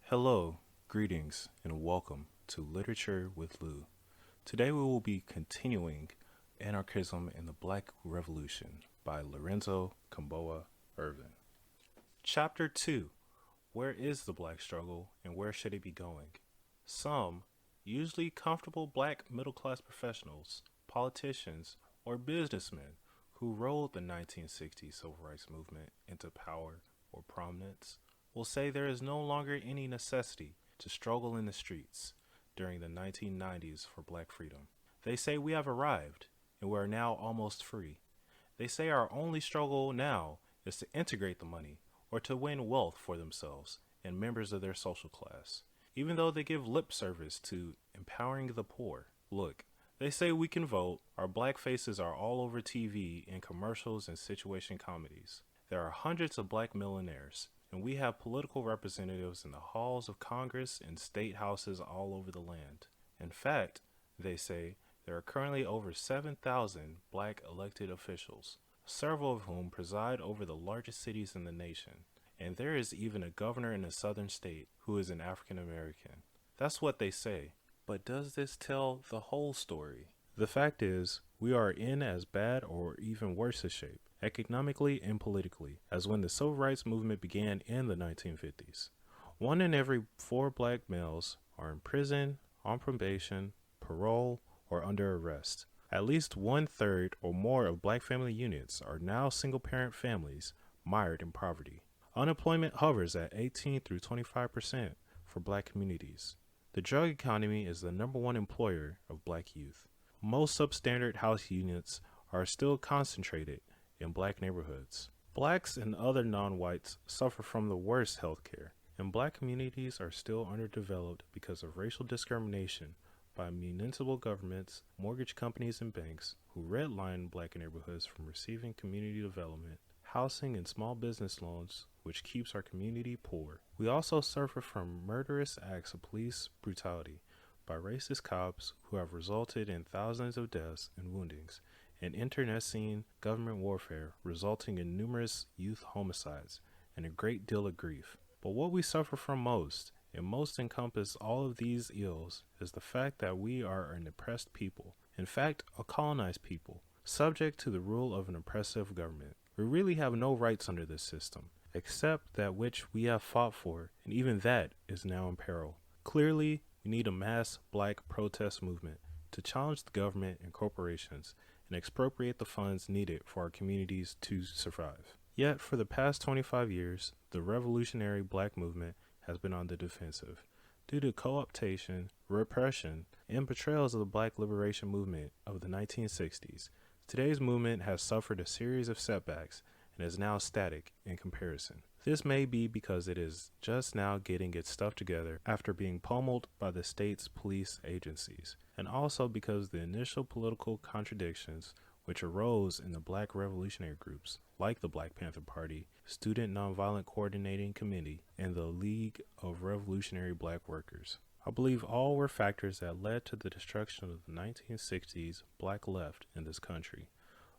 Hello, greetings, and welcome to Literature with Lou. Today we will be continuing Anarchism and the Black Revolution by Lorenzo Camboa Irvin. Chapter 2. Where is the black struggle and where should it be going? Some, usually comfortable black middle-class professionals, politicians, or businessmen who rode the 1960s civil rights movement into power or prominence will say there is no longer any necessity to struggle in the streets during the 1990s for black freedom. They say we have arrived and we are now almost free. They say our only struggle now is to integrate the money or to win wealth for themselves and members of their social class, even though they give lip service to empowering the poor. Look, they say we can vote, our black faces are all over TV in commercials and situation comedies. There are hundreds of black millionaires, and we have political representatives in the halls of Congress and state houses all over the land. In fact, they say, there are currently over 7,000 black elected officials, several of whom preside over the largest cities in the nation, and there is even a governor in a southern state who is an African American. That's what they say, but does this tell the whole story? The fact is, we are in as bad or even worse a shape, economically and politically, as when the civil rights movement began in the 1950s. 1 in every 4 black males are in prison, on probation, parole, or under arrest. At least 1/3 or more of black family units are now single-parent families mired in poverty. Unemployment hovers at 18 through 25% for black communities. The drug economy is the #1 employer of black youth. Most substandard house units are still concentrated in black neighborhoods. Blacks and other non-whites suffer from the worst health care, and black communities are still underdeveloped because of racial discrimination by municipal governments, mortgage companies, and banks who redline black neighborhoods from receiving community development, housing, and small business loans, which keeps our community poor. We also suffer from murderous acts of police brutality by racist cops who have resulted in thousands of deaths and woundings, and internecine government warfare resulting in numerous youth homicides and a great deal of grief. But what we suffer from most, and most encompass all of these ills, is the fact that we are an oppressed people, in fact a colonized people, subject to the rule of an oppressive government. We really have no rights under this system, except that which we have fought for, and even that is now in peril. Clearly, we need a mass black protest movement to challenge the government and corporations and expropriate the funds needed for our communities to survive. Yet, for the past 25 years, the revolutionary black movement has been on the defensive. Due to co-optation, repression, and betrayals of the black liberation movement of the 1960s, today's movement has suffered a series of setbacks and is now static in comparison. This may be because it is just now getting its stuff together after being pummeled by the state's police agencies, and also because the initial political contradictions which arose in the black revolutionary groups like the Black Panther Party, Student Nonviolent Coordinating Committee, and the League of Revolutionary Black Workers. I believe all were factors that led to the destruction of the 1960s black left in this country.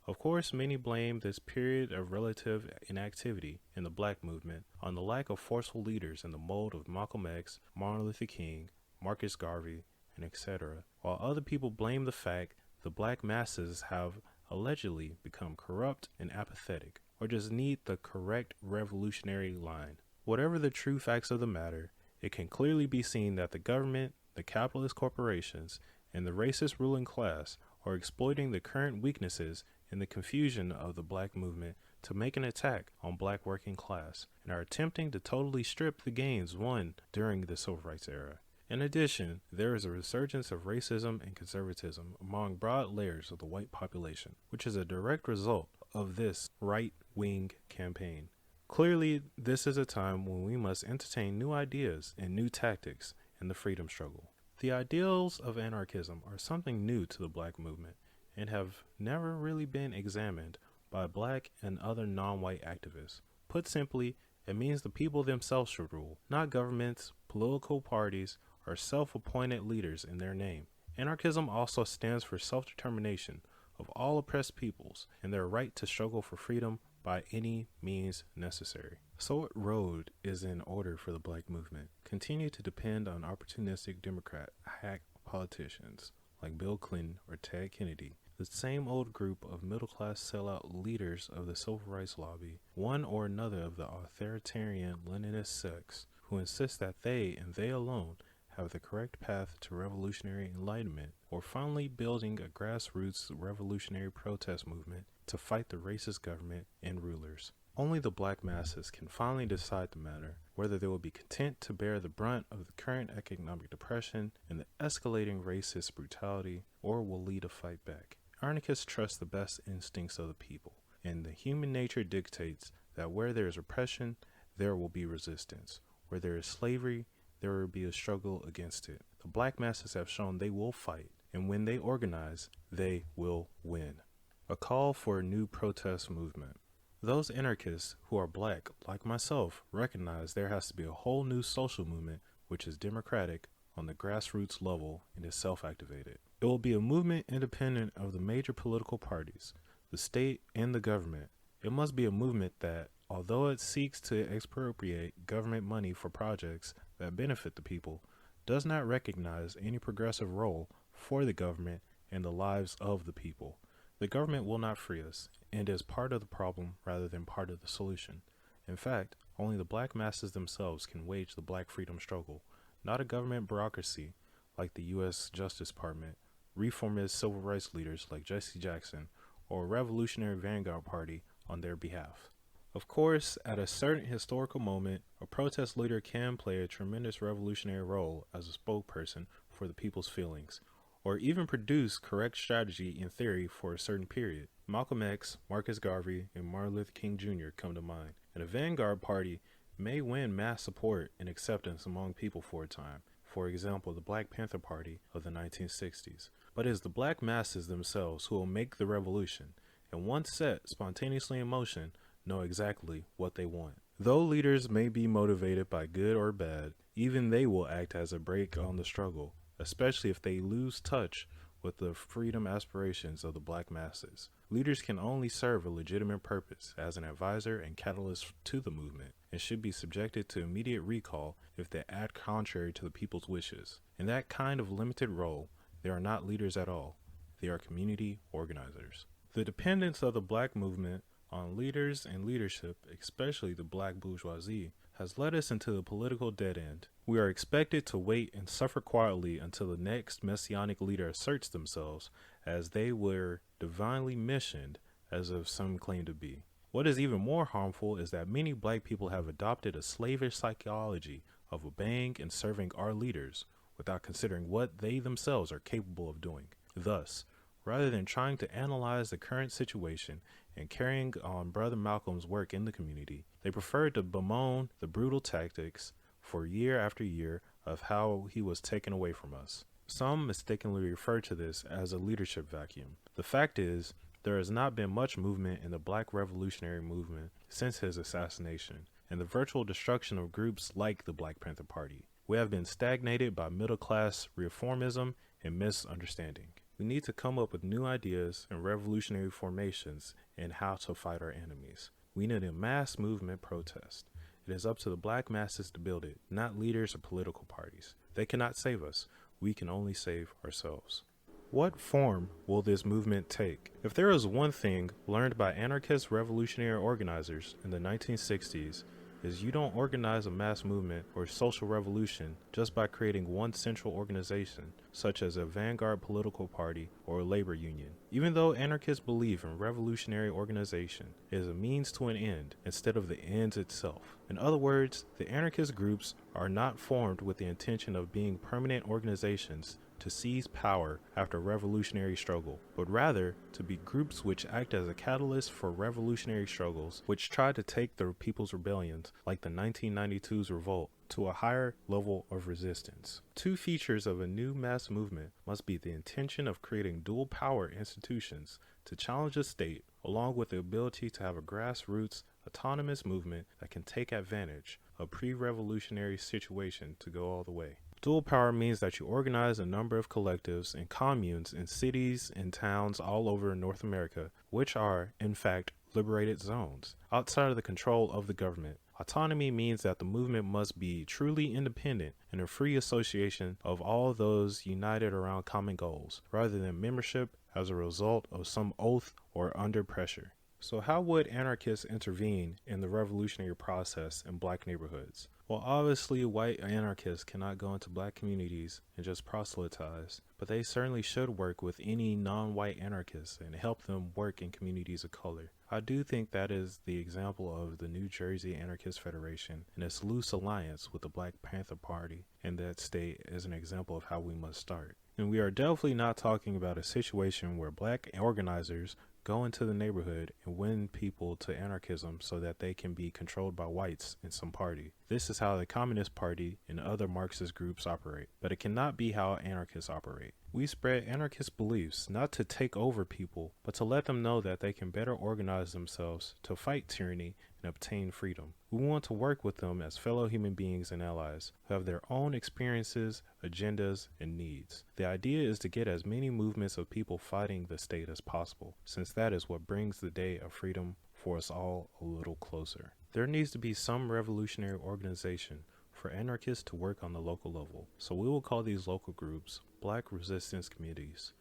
Of course, many blame this period of relative inactivity in the black movement on the lack of forceful leaders in the mold of Malcolm X, Martin Luther King, Marcus Garvey, and etc., while other people blame the fact the black masses have allegedly become corrupt and apathetic, or just need the correct revolutionary line. Whatever the true facts of the matter, it can clearly be seen that the government, the capitalist corporations, and the racist ruling class are exploiting the current weaknesses and the confusion of the black movement to make an attack on black working class, and are attempting to totally strip the gains won during the civil rights era. In addition, there is a resurgence of racism and conservatism among broad layers of the white population, which is a direct result of this right-wing campaign. Clearly, this is a time when we must entertain new ideas and new tactics in the freedom struggle. The ideals of anarchism are something new to the black movement, and have never really been examined by black and other non-white activists. Put simply, it means the people themselves should rule, not governments, political parties, or self-appointed leaders in their name. Anarchism also stands for self-determination of all oppressed peoples and their right to struggle for freedom by any means necessary. So what road is in order for the black movement? Continue to depend on opportunistic Democrat hack politicians like Bill Clinton or Ted Kennedy, the same old group of middle-class sellout leaders of the civil rights lobby, one or another of the authoritarian Leninist sects, who insist that they and they alone have the correct path to revolutionary enlightenment, or finally building a grassroots revolutionary protest movement to fight the racist government and rulers. Only the black masses can finally decide the matter, whether they will be content to bear the brunt of the current economic depression and the escalating racist brutality, or will lead a fight back. Anarchists trust the best instincts of the people, and the human nature dictates that where there is repression, there will be resistance. Where there is slavery, there will be a struggle against it. The black masses have shown they will fight, and when they organize, they will win. A call for a new protest movement. Those anarchists who are black, like myself, recognize there has to be a whole new social movement which is democratic on the grassroots level and is self-activated. It will be a movement independent of the major political parties, the state, and the government. It must be a movement that, although it seeks to expropriate government money for projects that benefit the people, does not recognize any progressive role for the government and the lives of the people. The government will not free us, and is part of the problem rather than part of the solution. In fact, only the black masses themselves can wage the black freedom struggle, not a government bureaucracy like the U.S. Justice Department, reformist civil rights leaders like Jesse Jackson, or a revolutionary vanguard party on their behalf. Of course, at a certain historical moment, a protest leader can play a tremendous revolutionary role as a spokesperson for the people's feelings, or even produce correct strategy in theory for a certain period. Malcolm X, Marcus Garvey, and Martin Luther King Jr. come to mind, and a vanguard party may win mass support and acceptance among people for a time, for example, the Black Panther Party of the 1960s. But it is the black masses themselves who will make the revolution, and once set spontaneously in motion, know exactly what they want. Though leaders may be motivated by good or bad, even they will act as a brake on the struggle, especially if they lose touch with the freedom aspirations of the black masses. Leaders can only serve a legitimate purpose as an advisor and catalyst to the movement, and should be subjected to immediate recall if they act contrary to the people's wishes. In that kind of limited role, they are not leaders at all. They are community organizers. The dependence of the black movement on leaders and leadership, especially the black bourgeoisie, has led us into the political dead end. We are expected to wait and suffer quietly until the next messianic leader asserts themselves as they were divinely missioned, as of some claim to be. What is even more harmful is that many black people have adopted a slavish psychology of obeying and serving our leaders without considering what they themselves are capable of doing. Thus, rather than trying to analyze the current situation and carrying on Brother Malcolm's work in the community, they preferred to bemoan the brutal tactics for year after year of how he was taken away from us. Some mistakenly refer to this as a leadership vacuum. The fact is, there has not been much movement in the black revolutionary movement since his assassination, and the virtual destruction of groups like the Black Panther Party. We have been stagnated by middle-class reformism and misunderstanding. We need to come up with new ideas and revolutionary formations in how to fight our enemies. We need a mass movement protest. It is up to the black masses to build it, not leaders or political parties. They cannot save us. We can only save ourselves. What form will this movement take? If there is one thing learned by anarchist revolutionary organizers in the 1960s, is you don't organize a mass movement or social revolution just by creating one central organization, such as a vanguard political party or a labor union. Even though anarchists believe in revolutionary organization, it is a means to an end instead of the end itself. In other words, the anarchist groups are not formed with the intention of being permanent organizations to seize power after a revolutionary struggle, but rather to be groups which act as a catalyst for revolutionary struggles, which try to take the people's rebellions, like the 1992's revolt, to a higher level of resistance. Two features of a new mass movement must be the intention of creating dual power institutions to challenge the state, along with the ability to have a grassroots, autonomous movement that can take advantage of pre-revolutionary situation to go all the way. Dual power means that you organize a number of collectives and communes in cities and towns all over North America, which are, in fact, liberated zones, outside of the control of the government. Autonomy means that the movement must be truly independent and a free association of all those united around common goals, rather than membership as a result of some oath or under pressure. So how would anarchists intervene in the revolutionary process in black neighborhoods? Well, obviously, white anarchists cannot go into black communities and just proselytize, but they certainly should work with any non-white anarchists and help them work in communities of color. I do think that is the example of the New Jersey Anarchist Federation and its loose alliance with the Black Panther Party in that state as an example of how we must start. And we are definitely not talking about a situation where black organizers go into the neighborhood and win people to anarchism so that they can be controlled by whites in some party. This is how the Communist Party and other Marxist groups operate, but it cannot be how anarchists operate. We spread anarchist beliefs not to take over people, but to let them know that they can better organize themselves to fight tyranny and obtain freedom. We want to work with them as fellow human beings and allies who have their own experiences, agendas, and needs. The idea is to get as many movements of people fighting the state as possible, since that is what brings the day of freedom for us all a little closer. There needs to be some revolutionary organization for anarchists to work on the local level, so we will call these local groups Black Resistance Committees.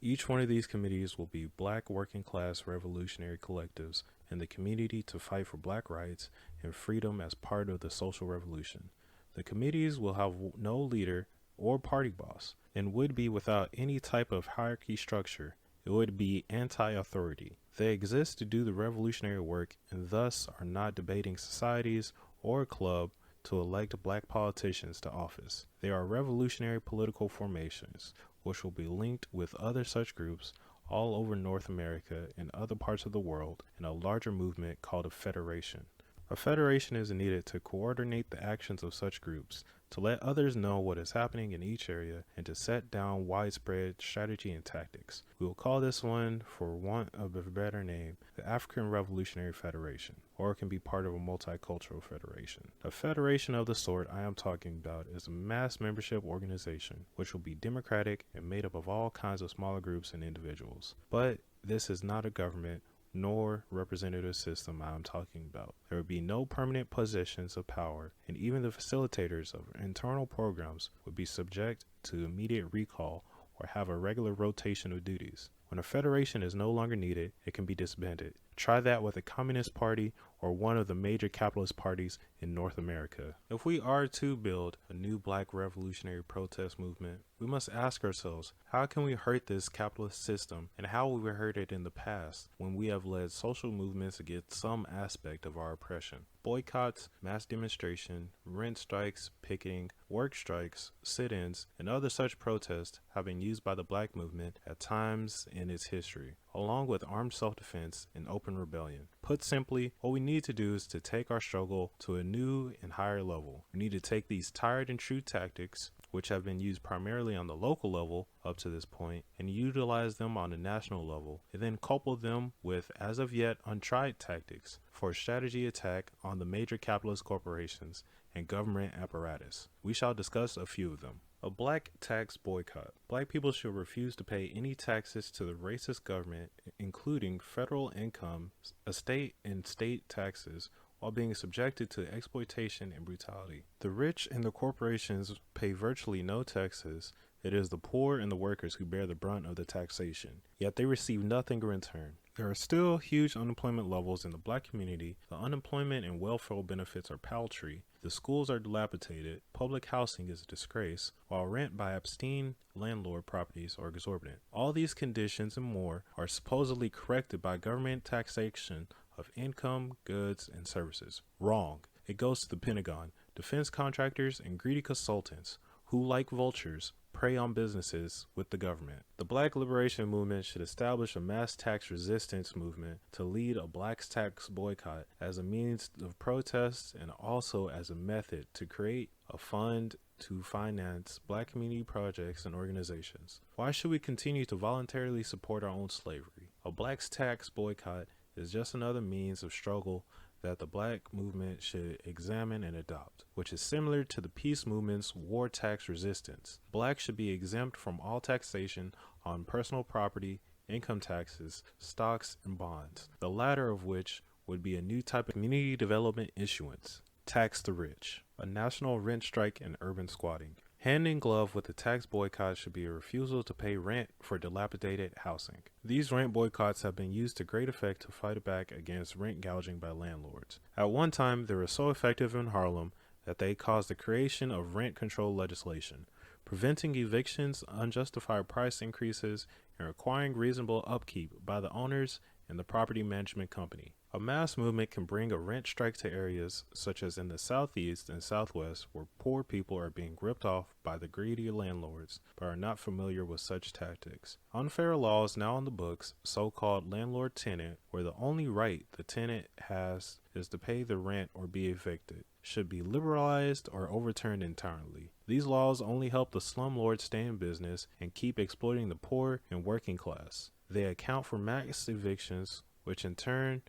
Each one of these committees will be black working class revolutionary collectives in the community to fight for black rights and freedom as part of the social revolution. The committees will have no leader or party boss and would be without any type of hierarchy structure. It would be anti-authority. They exist to do the revolutionary work and thus are not debating societies or a club to elect black politicians to office. They are revolutionary political formations, which will be linked with other such groups all over North America and other parts of the world in a larger movement called a federation. A federation is needed to coordinate the actions of such groups, to let others know what is happening in each area, and to set down widespread strategy and tactics. We will call this one, for want of a better name, the African Revolutionary Federation, or it can be part of a multicultural federation. A federation of the sort I am talking about is a mass membership organization, which will be democratic and made up of all kinds of smaller groups and individuals. But this is not a government nor representative system I am talking about. There would be no permanent positions of power, and even the facilitators of internal programs would be subject to immediate recall or have a regular rotation of duties. When a federation is no longer needed, it can be disbanded. Try that with a Communist Party or one of the major capitalist parties in North America. If we are to build a new black revolutionary protest movement, we must ask ourselves, how can we hurt this capitalist system, and how we hurt it in the past when we have led social movements against some aspect of our oppression? Boycotts, mass demonstration, rent strikes, picketing, work strikes, sit-ins, and other such protests have been used by the black movement at times in its history, along with armed self-defense and open rebellion. Put simply, what we need to do is to take our struggle to a new and higher level. We need to take these tried and true tactics, which have been used primarily on the local level up to this point, and utilize them on the national level, and then couple them with as of yet untried tactics for a strategy attack on the major capitalist corporations and government apparatus. We shall discuss a few of them. A black tax boycott. Black people should refuse to pay any taxes to the racist government, including federal income, estate, and state taxes, while being subjected to exploitation and brutality. The rich and the corporations pay virtually no taxes. It is the poor and the workers who bear the brunt of the taxation, yet they receive nothing in return. There are still huge unemployment levels in the black community. The unemployment and welfare benefits are paltry. The schools are dilapidated. Public housing is a disgrace, while rent by abstain landlord properties are exorbitant. All these conditions and more are supposedly corrected by government taxation of income, goods, and services. Wrong. It goes to the Pentagon, defense contractors, and greedy consultants who, like vultures, prey on businesses with the government. The Black Liberation Movement should establish a mass tax resistance movement to lead a black tax boycott as a means of protest and also as a method to create a fund to finance black community projects and organizations. Why should we continue to voluntarily support our own slavery? A black tax boycott is just another means of struggle that the black movement should examine and adopt, which is similar to the peace movement's war tax resistance. Blacks should be exempt from all taxation on personal property, income taxes, stocks, and bonds, the latter of which would be a new type of community development issuance. Tax the rich, a national rent strike, and urban squatting. Hand in glove with the tax boycott should be a refusal to pay rent for dilapidated housing. These rent boycotts have been used to great effect to fight back against rent gouging by landlords. At one time, they were so effective in Harlem that they caused the creation of rent control legislation, preventing evictions, unjustified price increases, and requiring reasonable upkeep by the owners and the property management company. A mass movement can bring a rent strike to areas such as in the southeast and southwest where poor people are being ripped off by the greedy landlords but are not familiar with such tactics. Unfair laws now on the books, so-called landlord-tenant, where the only right the tenant has is to pay the rent or be evicted, should be liberalized or overturned entirely. These laws only help the slumlords stay in business and keep exploiting the poor and working class. They account for mass evictions, which in turn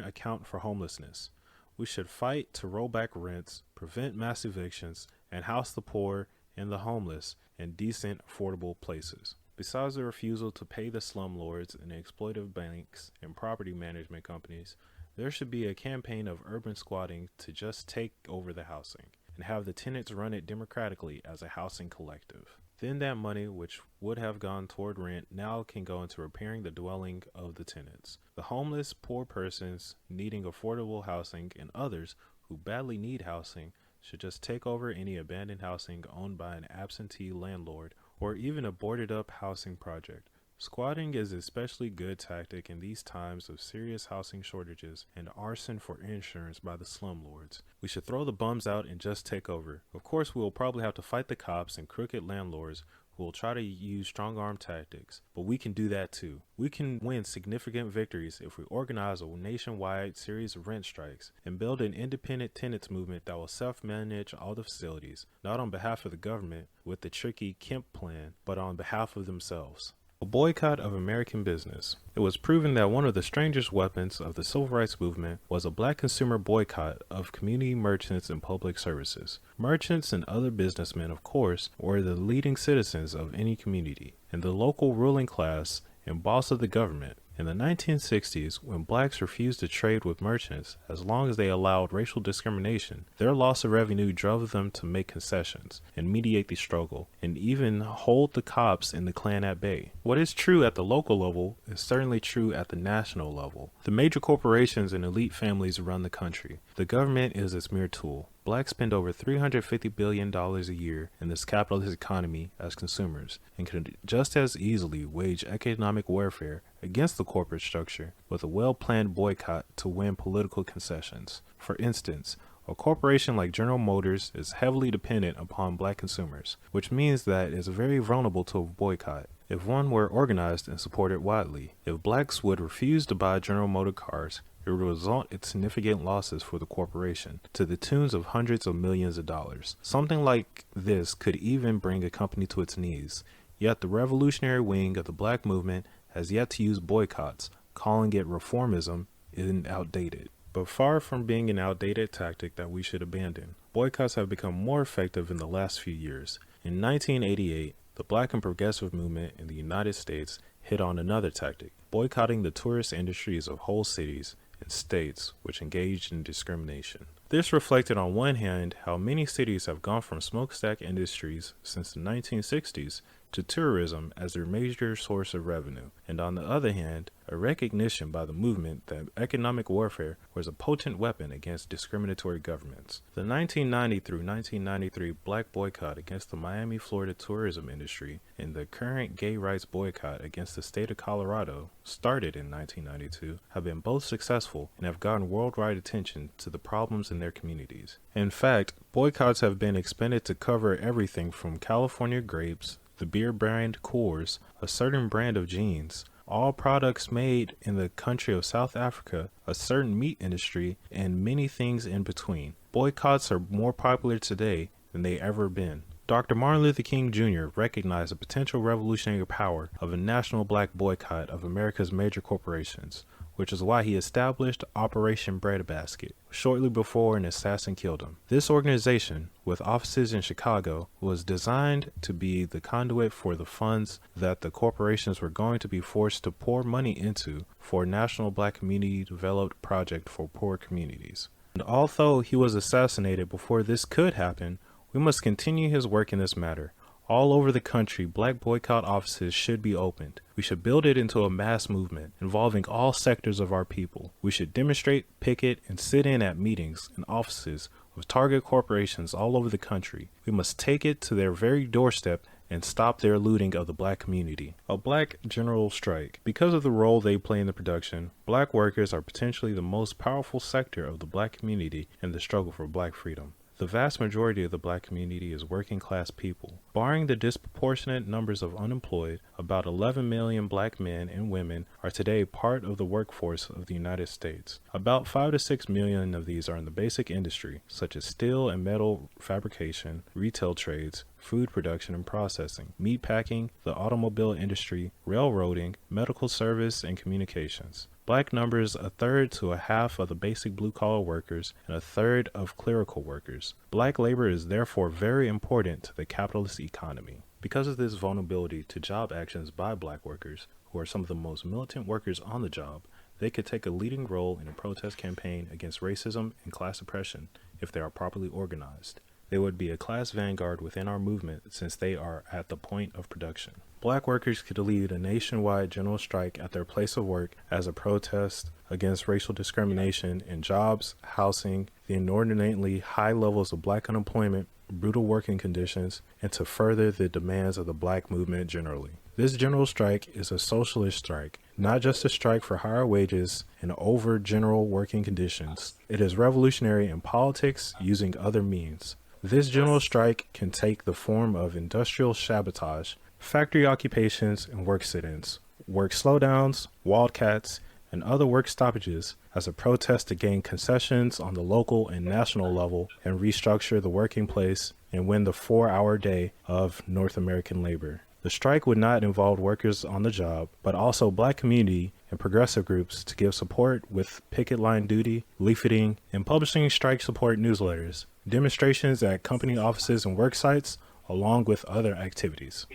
account for homelessness. We should fight to roll back rents, prevent mass evictions, and house the poor and the homeless in decent, affordable places. Besides the refusal to pay the slumlords and the exploitive banks and property management companies, there should be a campaign of urban squatting to just take over the housing and have the tenants run it democratically as a housing collective. Then that money, which would have gone toward rent, now can go into repairing the dwelling of the tenants. The homeless, poor persons needing affordable housing, and others who badly need housing should just take over any abandoned housing owned by an absentee landlord or even a boarded-up housing project. Squatting is an especially good tactic in these times of serious housing shortages and arson for insurance by the slumlords. We should throw the bums out and just take over. Of course, we will probably have to fight the cops and crooked landlords who will try to use strong-arm tactics, but we can do that too. We can win significant victories if we organize a nationwide series of rent strikes and build an independent tenants movement that will self-manage all the facilities, not on behalf of the government with the tricky Kemp plan, but on behalf of themselves. A boycott of American business. It was proven that one of the strangest weapons of the civil rights movement was a black consumer boycott of community merchants and public services. Merchants and other businessmen, of course, were the leading citizens of any community, and the local ruling class and boss of the government. In the 1960s, when blacks refused to trade with merchants as long as they allowed racial discrimination, their loss of revenue drove them to make concessions and mediate the struggle, and even hold the cops and the Klan at bay. What is true at the local level is certainly true at the national level. The major corporations and elite families run the country. The government is its mere tool. Blacks spend over $350 billion a year in this capitalist economy as consumers and can just as easily wage economic warfare against the corporate structure with a well-planned boycott to win political concessions. For instance, a corporation like General Motors is heavily dependent upon black consumers, which means that it is very vulnerable to a boycott if one were organized and supported widely. If blacks would refuse to buy General Motors cars, it would result in significant losses for the corporation, to the tunes of hundreds of millions of dollars. Something like this could even bring a company to its knees. Yet the revolutionary wing of the black movement has yet to use boycotts, calling it reformism and outdated. But far from being an outdated tactic that we should abandon, boycotts have become more effective in the last few years. In 1988, the black and progressive movement in the United States hit on another tactic, boycotting the tourist industries of whole cities and states which engaged in discrimination. This reflected on one hand how many cities have gone from smokestack industries since the 1960s to tourism as their major source of revenue, and on the other hand, a recognition by the movement that economic warfare was a potent weapon against discriminatory governments. The 1990 through 1993 black boycott against the Miami, Florida tourism industry and the current gay rights boycott against the state of Colorado, started in 1992, have been both successful and have gotten worldwide attention to the problems in their communities. In fact, boycotts have been expanded to cover everything from California grapes, the beer brand Coors, a certain brand of jeans, all products made in the country of South Africa, a certain meat industry, and many things in between. Boycotts are more popular today than they ever been. Dr. Martin Luther King Jr. recognized the potential revolutionary power of a national black boycott of America's major corporations. which is why he established Operation Breadbasket shortly before an assassin killed him. This organization, with offices in Chicago, was designed to be the conduit for the funds that the corporations were going to be forced to pour money into for a national black community developed project for poor communities. And although he was assassinated before this could happen, we must continue his work in this matter. All over the country, black boycott offices should be opened. We should build it into a mass movement involving all sectors of our people. We should demonstrate, picket, and sit in at meetings and offices of target corporations all over the country. We must take it to their very doorstep and stop their looting of the black community. A black general strike. Because of the role they play in the production, black workers are potentially the most powerful sector of the black community in the struggle for black freedom. The vast majority of the black community is working class people. Barring the disproportionate numbers of unemployed, about 11 million black men and women are today part of the workforce of the United States. About 5 to 6 million of these are in the basic industry, such as steel and metal fabrication, retail trades, food production and processing, meat packing, the automobile industry, railroading, medical service, and communications. Black numbers a third to a half of the basic blue-collar workers and a third of clerical workers. Black labor is therefore very important to the capitalist economy. Because of this vulnerability to job actions by black workers, who are some of the most militant workers on the job, they could take a leading role in a protest campaign against racism and class oppression if they are properly organized. They would be a class vanguard within our movement since they are at the point of production. Black workers could lead a nationwide general strike at their place of work as a protest against racial discrimination in jobs, housing, the inordinately high levels of black unemployment, brutal working conditions, and to further the demands of the black movement generally. This general strike is a socialist strike, not just a strike for higher wages and over general working conditions. It is revolutionary in politics using other means. This general strike can take the form of industrial sabotage, factory occupations and work sit-ins, work slowdowns, wildcats, and other work stoppages as a protest to gain concessions on the local and national level and restructure the working place and win the 4-hour day of North American labor. The strike would not involve workers on the job, but also black community and progressive groups to give support with picket line duty, leafleting, and publishing strike support newsletters, demonstrations at company offices and work sites, along with other activities.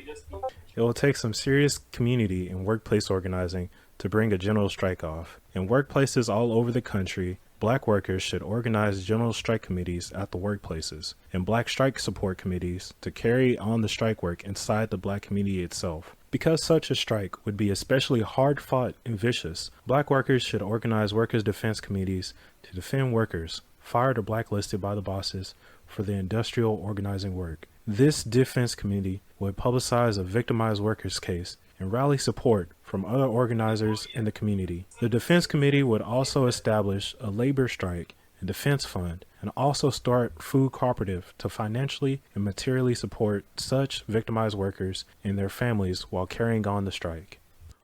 It will take some serious community and workplace organizing to bring a general strike off. In workplaces all over the country, black workers should organize general strike committees at the workplaces and black strike support committees to carry on the strike work inside the black community itself. Because such a strike would be especially hard-fought and vicious, black workers should organize workers' defense committees to defend workers, fired or blacklisted by the bosses, for the industrial organizing work. This defense committee would publicize a victimized workers' case and rally support from other organizers in the community. The defense committee would also establish a labor strike and defense fund and also start food cooperative to financially and materially support such victimized workers and their families while carrying on the strike.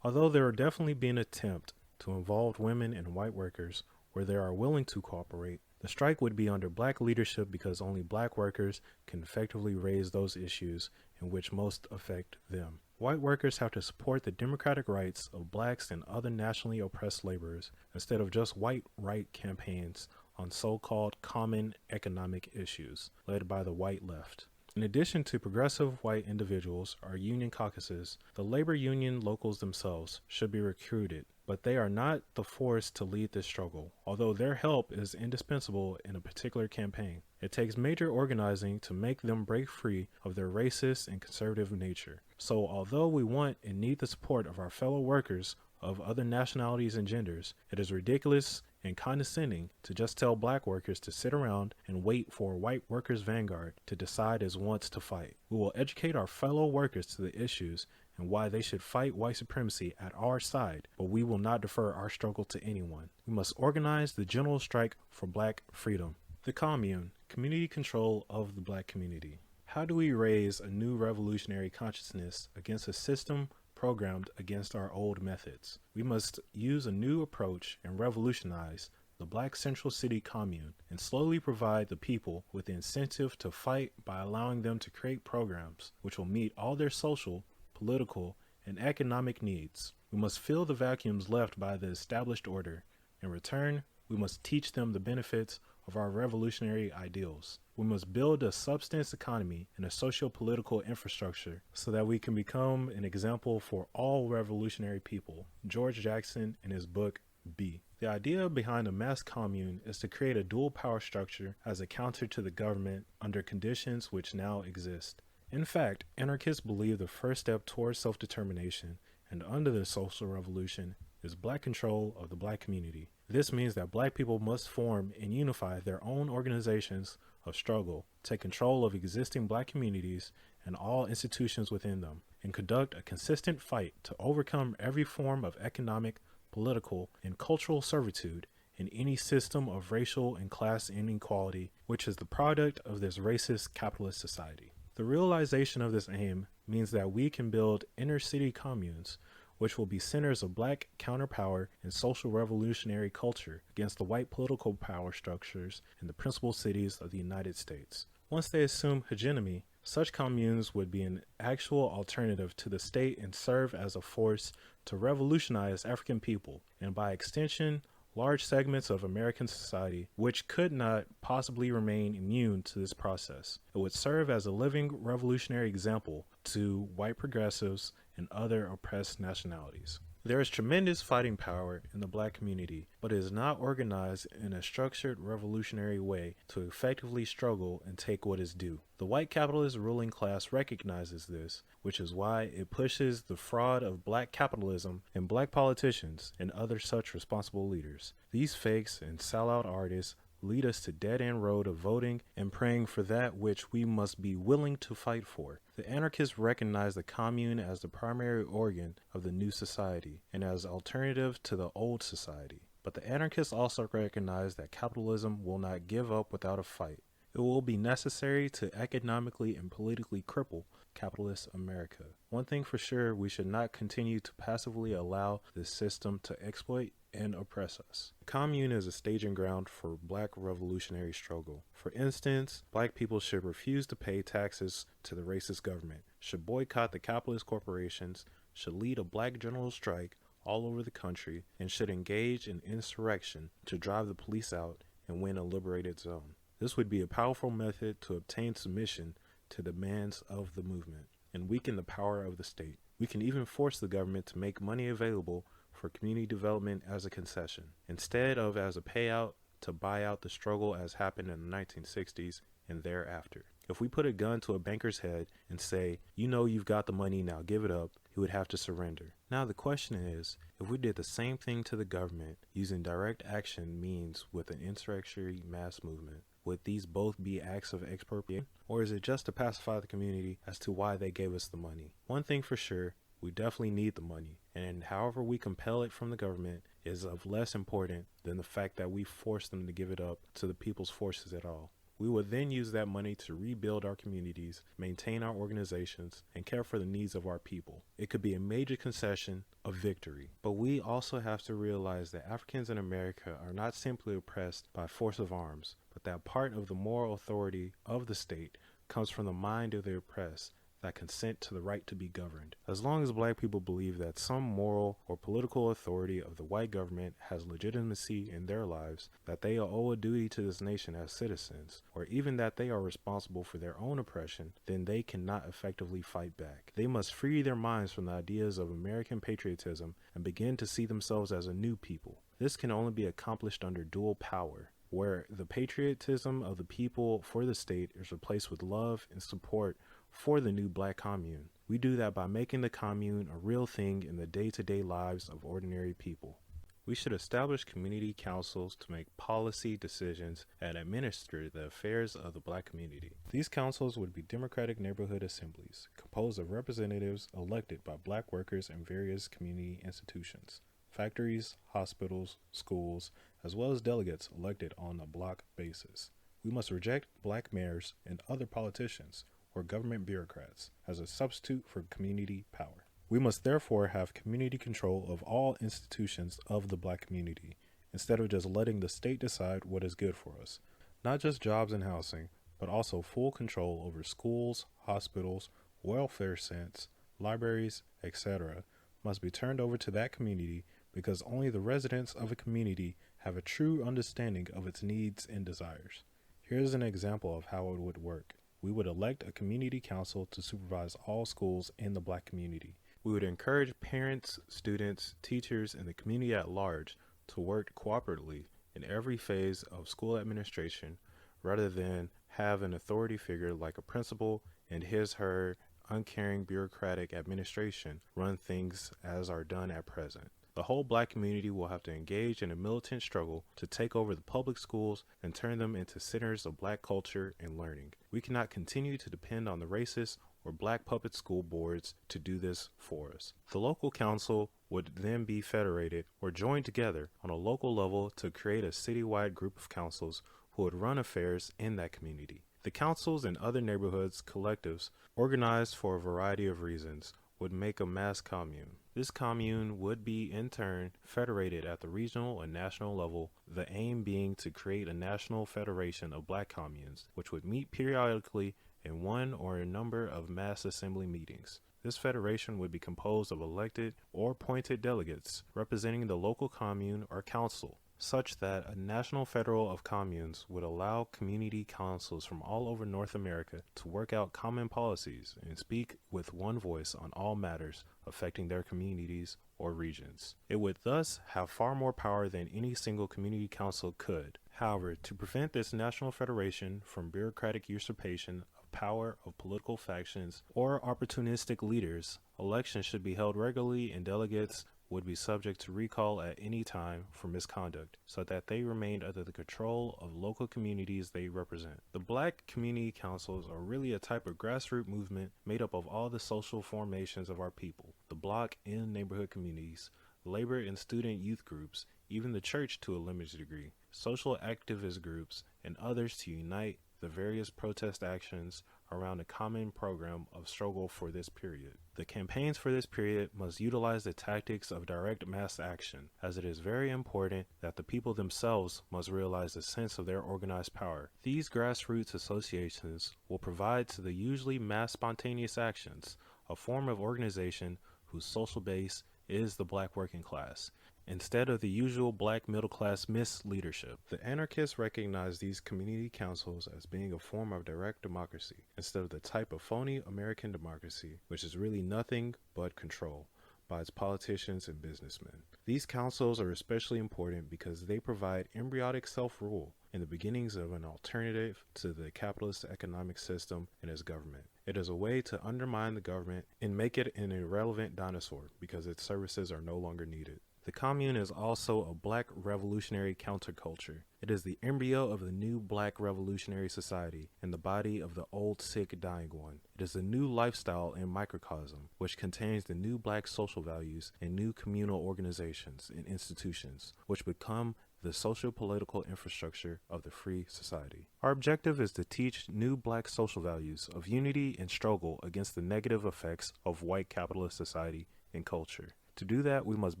Although there will definitely be an attempt to involve women and white workers where they are willing to cooperate, the strike would be under black leadership because only black workers can effectively raise those issues in which most affect them. White workers have to support the democratic rights of blacks and other nationally oppressed laborers instead of just white right campaigns on so-called common economic issues led by the white left. In addition to progressive white individuals or union caucuses, the labor union locals themselves should be recruited, but they are not the force to lead this struggle, although their help is indispensable in a particular campaign. It takes major organizing to make them break free of their racist and conservative nature. So although we want and need the support of our fellow workers of other nationalities and genders, it is ridiculous and condescending to just tell black workers to sit around and wait for a white workers' vanguard to decide as wants to fight. We will educate our fellow workers to the issues and why they should fight white supremacy at our side, but we will not defer our struggle to anyone. We must organize the general strike for black freedom. The Commune, community control of the black community. How do we raise a new revolutionary consciousness against a system programmed against our old methods? We must use a new approach and revolutionize the Black Central City Commune and slowly provide the people with the incentive to fight by allowing them to create programs which will meet all their social, political, and economic needs. We must fill the vacuums left by the established order. In return, we must teach them the benefits of our revolutionary ideals. We must build a substance economy and a socio-political infrastructure so that we can become an example for all revolutionary people. George Jackson in his book, B. The idea behind a mass commune is to create a dual power structure as a counter to the government under conditions which now exist. In fact, anarchists believe the first step towards self-determination and under the social revolution is black control of the black community. This means that black people must form and unify their own organizations of struggle, take control of existing black communities and all institutions within them, and conduct a consistent fight to overcome every form of economic, political, and cultural servitude in any system of racial and class inequality which is the product of this racist capitalist society. The realization of this aim means that we can build inner city communes which will be centers of black counterpower and social revolutionary culture against the white political power structures in the principal cities of the United States. Once they assume hegemony, such communes would be an actual alternative to the state and serve as a force to revolutionize African people, and by extension, large segments of American society, which could not possibly remain immune to this process. It would serve as a living revolutionary example to white progressives and other oppressed nationalities. There is tremendous fighting power in the black community, but it is not organized in a structured revolutionary way to effectively struggle and take what is due. The white capitalist ruling class recognizes this, which is why it pushes the fraud of black capitalism and black politicians and other such responsible leaders. These fakes and sellout artists lead us to dead-end road of voting and praying for that which we must be willing to fight for. The anarchists recognize the commune as the primary organ of the new society and as alternative to the old society. But the anarchists also recognize that capitalism will not give up without a fight. It will be necessary to economically and politically cripple capitalist America. One thing for sure, we should not continue to passively allow this system to exploit and oppress us. The commune is a staging ground for black revolutionary struggle. For instance, black people should refuse to pay taxes to the racist government, should boycott the capitalist corporations, should lead a black general strike all over the country, and should engage in insurrection to drive the police out and win a liberated zone. This would be a powerful method to obtain submission to demands of the movement and weaken the power of the state. We can even force the government to make money available for community development as a concession, instead of as a payout to buy out the struggle as happened in the 1960s and thereafter. If we put a gun to a banker's head and say, you know you've got the money, now give it up, he would have to surrender. Now the question is, if we did the same thing to the government using direct action means with an insurrectionary mass movement, would these both be acts of expropriation? Or is it just to pacify the community as to why they gave us the money? One thing for sure, we definitely need the money, and however we compel it from the government is of less important than the fact that we force them to give it up to the people's forces at all. We would then use that money to rebuild our communities, maintain our organizations, and care for the needs of our people. It could be a major concession of victory. But we also have to realize that Africans in America are not simply oppressed by force of arms, but that part of the moral authority of the state comes from the mind of the oppressed, that consent to the right to be governed. As long as black people believe that some moral or political authority of the white government has legitimacy in their lives, that they owe a duty to this nation as citizens, or even that they are responsible for their own oppression, then they cannot effectively fight back. They must free their minds from the ideas of American patriotism and begin to see themselves as a new people. This can only be accomplished under dual power, where the patriotism of the people for the state is replaced with love and support for the new black commune. We do that by making the commune a real thing in the day-to-day lives of ordinary people. We should establish community councils to make policy decisions and administer the affairs of the black community. These councils would be democratic neighborhood assemblies, composed of representatives elected by black workers in various community institutions, factories, hospitals, schools, as well as delegates elected on a block basis. We must reject black mayors and other politicians or government bureaucrats as a substitute for community power. We must therefore have community control of all institutions of the black community, instead of just letting the state decide what is good for us. Not just jobs and housing, but also full control over schools, hospitals, welfare centers, libraries, etc., must be turned over to that community because only the residents of a community have a true understanding of its needs and desires. Here's an example of how it would work. We would elect a community council to supervise all schools in the Black community. We would encourage parents, students, teachers, and the community at large to work cooperatively in every phase of school administration rather than have an authority figure like a principal and his/her uncaring bureaucratic administration run things as are done at present. The whole Black community will have to engage in a militant struggle to take over the public schools and turn them into centers of Black culture and learning. We cannot continue to depend on the racist or Black puppet school boards to do this for us. The local council would then be federated or joined together on a local level to create a citywide group of councils who would run affairs in that community. The councils and other neighborhoods collectives, organized for a variety of reasons, would make a mass commune. This commune would be in turn federated at the regional and national level, the aim being to create a national federation of Black communes, which would meet periodically in one or a number of mass assembly meetings. This federation would be composed of elected or appointed delegates representing the local commune or council, such that a national federal of communes would allow community councils from all over North America to work out common policies and speak with one voice on all matters affecting their communities or regions. It would thus have far more power than any single community council could. However, to prevent this national federation from bureaucratic usurpation of power of political factions or opportunistic leaders, elections should be held regularly and delegates would be subject to recall at any time for misconduct, so that they remained under the control of local communities they represent. The Black community councils are really a type of grassroots movement made up of all the social formations of our people, the block and neighborhood communities, labor and student youth groups, even the church to a limited degree, social activist groups, and others to unite the various protest actions around a common program of struggle for this period. The campaigns for this period must utilize the tactics of direct mass action, as it is very important that the people themselves must realize the sense of their organized power. These grassroots associations will provide to the usually mass spontaneous actions a form of organization whose social base is the Black working class, instead of the usual Black middle-class misleadership. The anarchists recognize these community councils as being a form of direct democracy, instead of the type of phony American democracy, which is really nothing but control by its politicians and businessmen. These councils are especially important because they provide embryonic self-rule and the beginnings of an alternative to the capitalist economic system and its government. It is a way to undermine the government and make it an irrelevant dinosaur because its services are no longer needed. The commune is also a Black revolutionary counterculture. It is the embryo of the new Black revolutionary society and the body of the old sick dying one. It is a new lifestyle and microcosm, which contains the new Black social values and new communal organizations and institutions, which become the socio-political infrastructure of the free society. Our objective is to teach new Black social values of unity and struggle against the negative effects of white capitalist society and culture. To do that, we must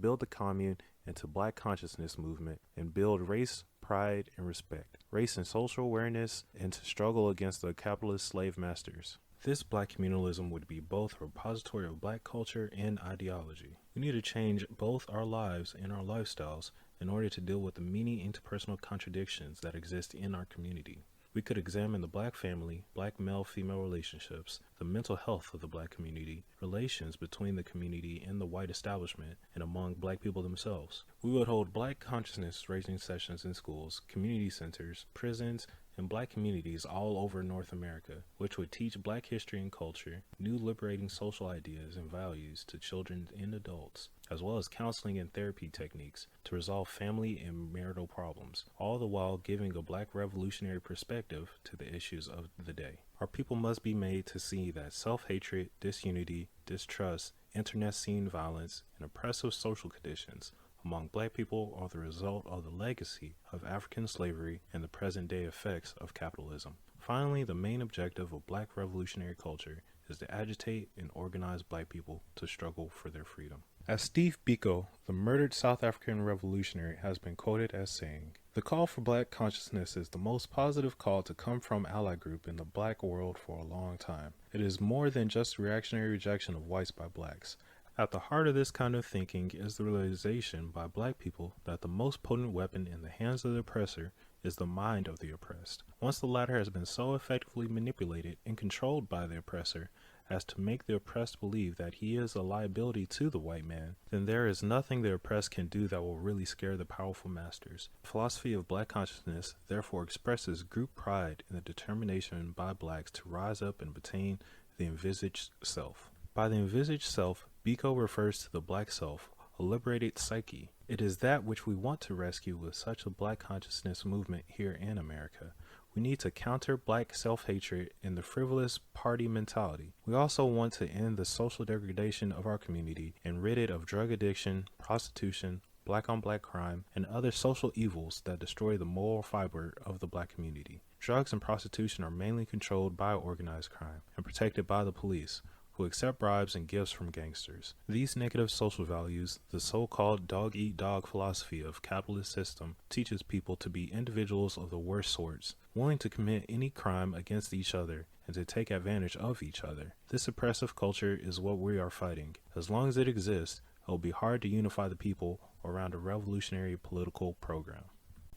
build the commune into Black consciousness movement and build race, pride, and respect, race and social awareness, and to struggle against the capitalist slave masters. This Black communalism would be both a repository of Black culture and ideology. We need to change both our lives and our lifestyles in order to deal with the many interpersonal contradictions that exist in our community. We could examine the Black family, Black male-female relationships, the mental health of the Black community, relations between the community and the white establishment, and among Black people themselves. We would hold Black consciousness raising sessions in schools, community centers, prisons, and Black communities all over North America, which would teach Black history and culture, new liberating social ideas and values to children and adults, as well as counseling and therapy techniques to resolve family and marital problems, all the while giving a Black revolutionary perspective to the issues of the day. Our people must be made to see that self-hatred, disunity, distrust, internecine violence, and oppressive social conditions among Black people are the result of the legacy of African slavery and the present-day effects of capitalism. Finally, the main objective of Black revolutionary culture is to agitate and organize Black people to struggle for their freedom. As Steve Biko, the murdered South African revolutionary, has been quoted as saying, The call for black consciousness is the most positive call to come from ally group in the black world for a long time. It is more than just reactionary rejection of whites by blacks. At the heart of this kind of thinking is the realization by black people that the most potent weapon in the hands of the oppressor is the mind of the oppressed. Once the latter has been so effectively manipulated and controlled by the oppressor as to make the oppressed believe that he is a liability to the white man, then there is nothing the oppressed can do that will really scare the powerful masters. The philosophy of black consciousness therefore expresses group pride in the determination by blacks to rise up and attain the envisaged self. By the envisaged self, Biko refers to the black self, a liberated psyche. It is that which we want to rescue with such a black consciousness movement here in America. We need to counter black self-hatred and the frivolous party mentality. We also want to end the social degradation of our community and rid it of drug addiction, prostitution, black-on-black crime, and other social evils that destroy the moral fiber of the black community. Drugs and prostitution are mainly controlled by organized crime and protected by the police, who accept bribes and gifts from gangsters. These negative social values, the so-called dog-eat-dog philosophy of capitalist system, teaches people to be individuals of the worst sorts, willing to commit any crime against each other and to take advantage of each other. This oppressive culture is what we are fighting. As long as it exists, it will be hard to unify the people around a revolutionary political program.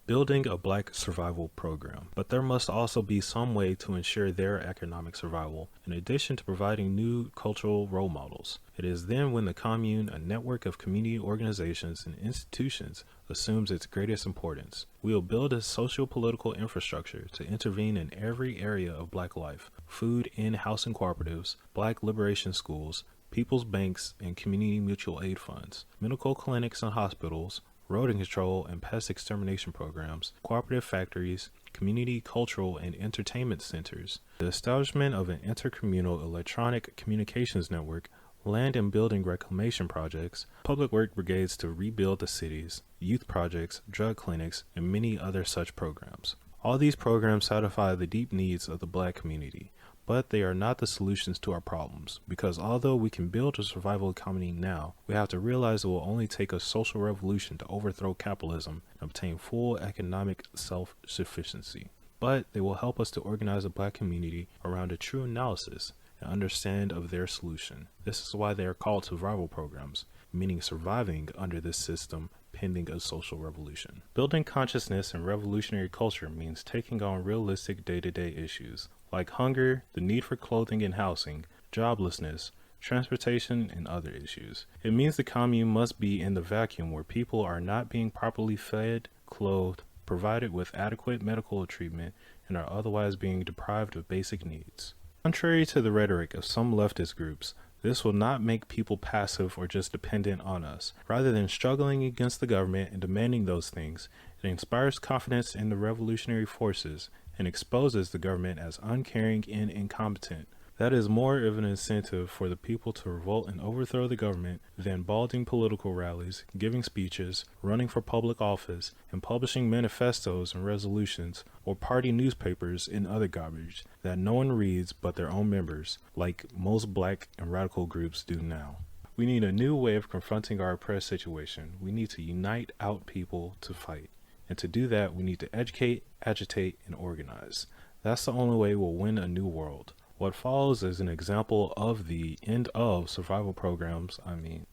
Building a black survival program. But there must also be some way to ensure their economic survival, in addition to providing new cultural role models. It is then when the commune, a network of community organizations and institutions, assumes its greatest importance. We will build a socio-political infrastructure to intervene in every area of black life: food and housing cooperatives, black liberation schools, people's banks and community mutual aid funds, medical clinics and hospitals, rodent control and pest extermination programs, cooperative factories, community cultural and entertainment centers, the establishment of an intercommunal electronic communications network, land and building reclamation projects, public work brigades to rebuild the cities, youth projects, drug clinics, and many other such programs. All these programs satisfy the deep needs of the black community, but they are not the solutions to our problems, because although we can build a survival economy now, we have to realize it will only take a social revolution to overthrow capitalism and obtain full economic self-sufficiency. But they will help us to organize the black community around a true analysis and understand of their solution. This is why they are called survival programs, meaning surviving under this system pending a social revolution. Building consciousness and revolutionary culture means taking on realistic day-to-day issues like hunger, the need for clothing and housing, joblessness, transportation, and other issues. It means the commune must be in the vacuum where people are not being properly fed, clothed, provided with adequate medical treatment, and are otherwise being deprived of basic needs. Contrary to the rhetoric of some leftist groups, this will not make people passive or just dependent on us. Rather than struggling against the government and demanding those things, it inspires confidence in the revolutionary forces and exposes the government as uncaring and incompetent. That is more of an incentive for the people to revolt and overthrow the government than balding political rallies, giving speeches, running for public office, and publishing manifestos and resolutions, or party newspapers and other garbage that no one reads but their own members, like most black and radical groups do now. We need a new way of confronting our oppressed situation. We need to unite out people to fight. And to do that, we need to educate, agitate, and organize. That's the only way we'll win a new world. What follows is an example of the end of survival programs.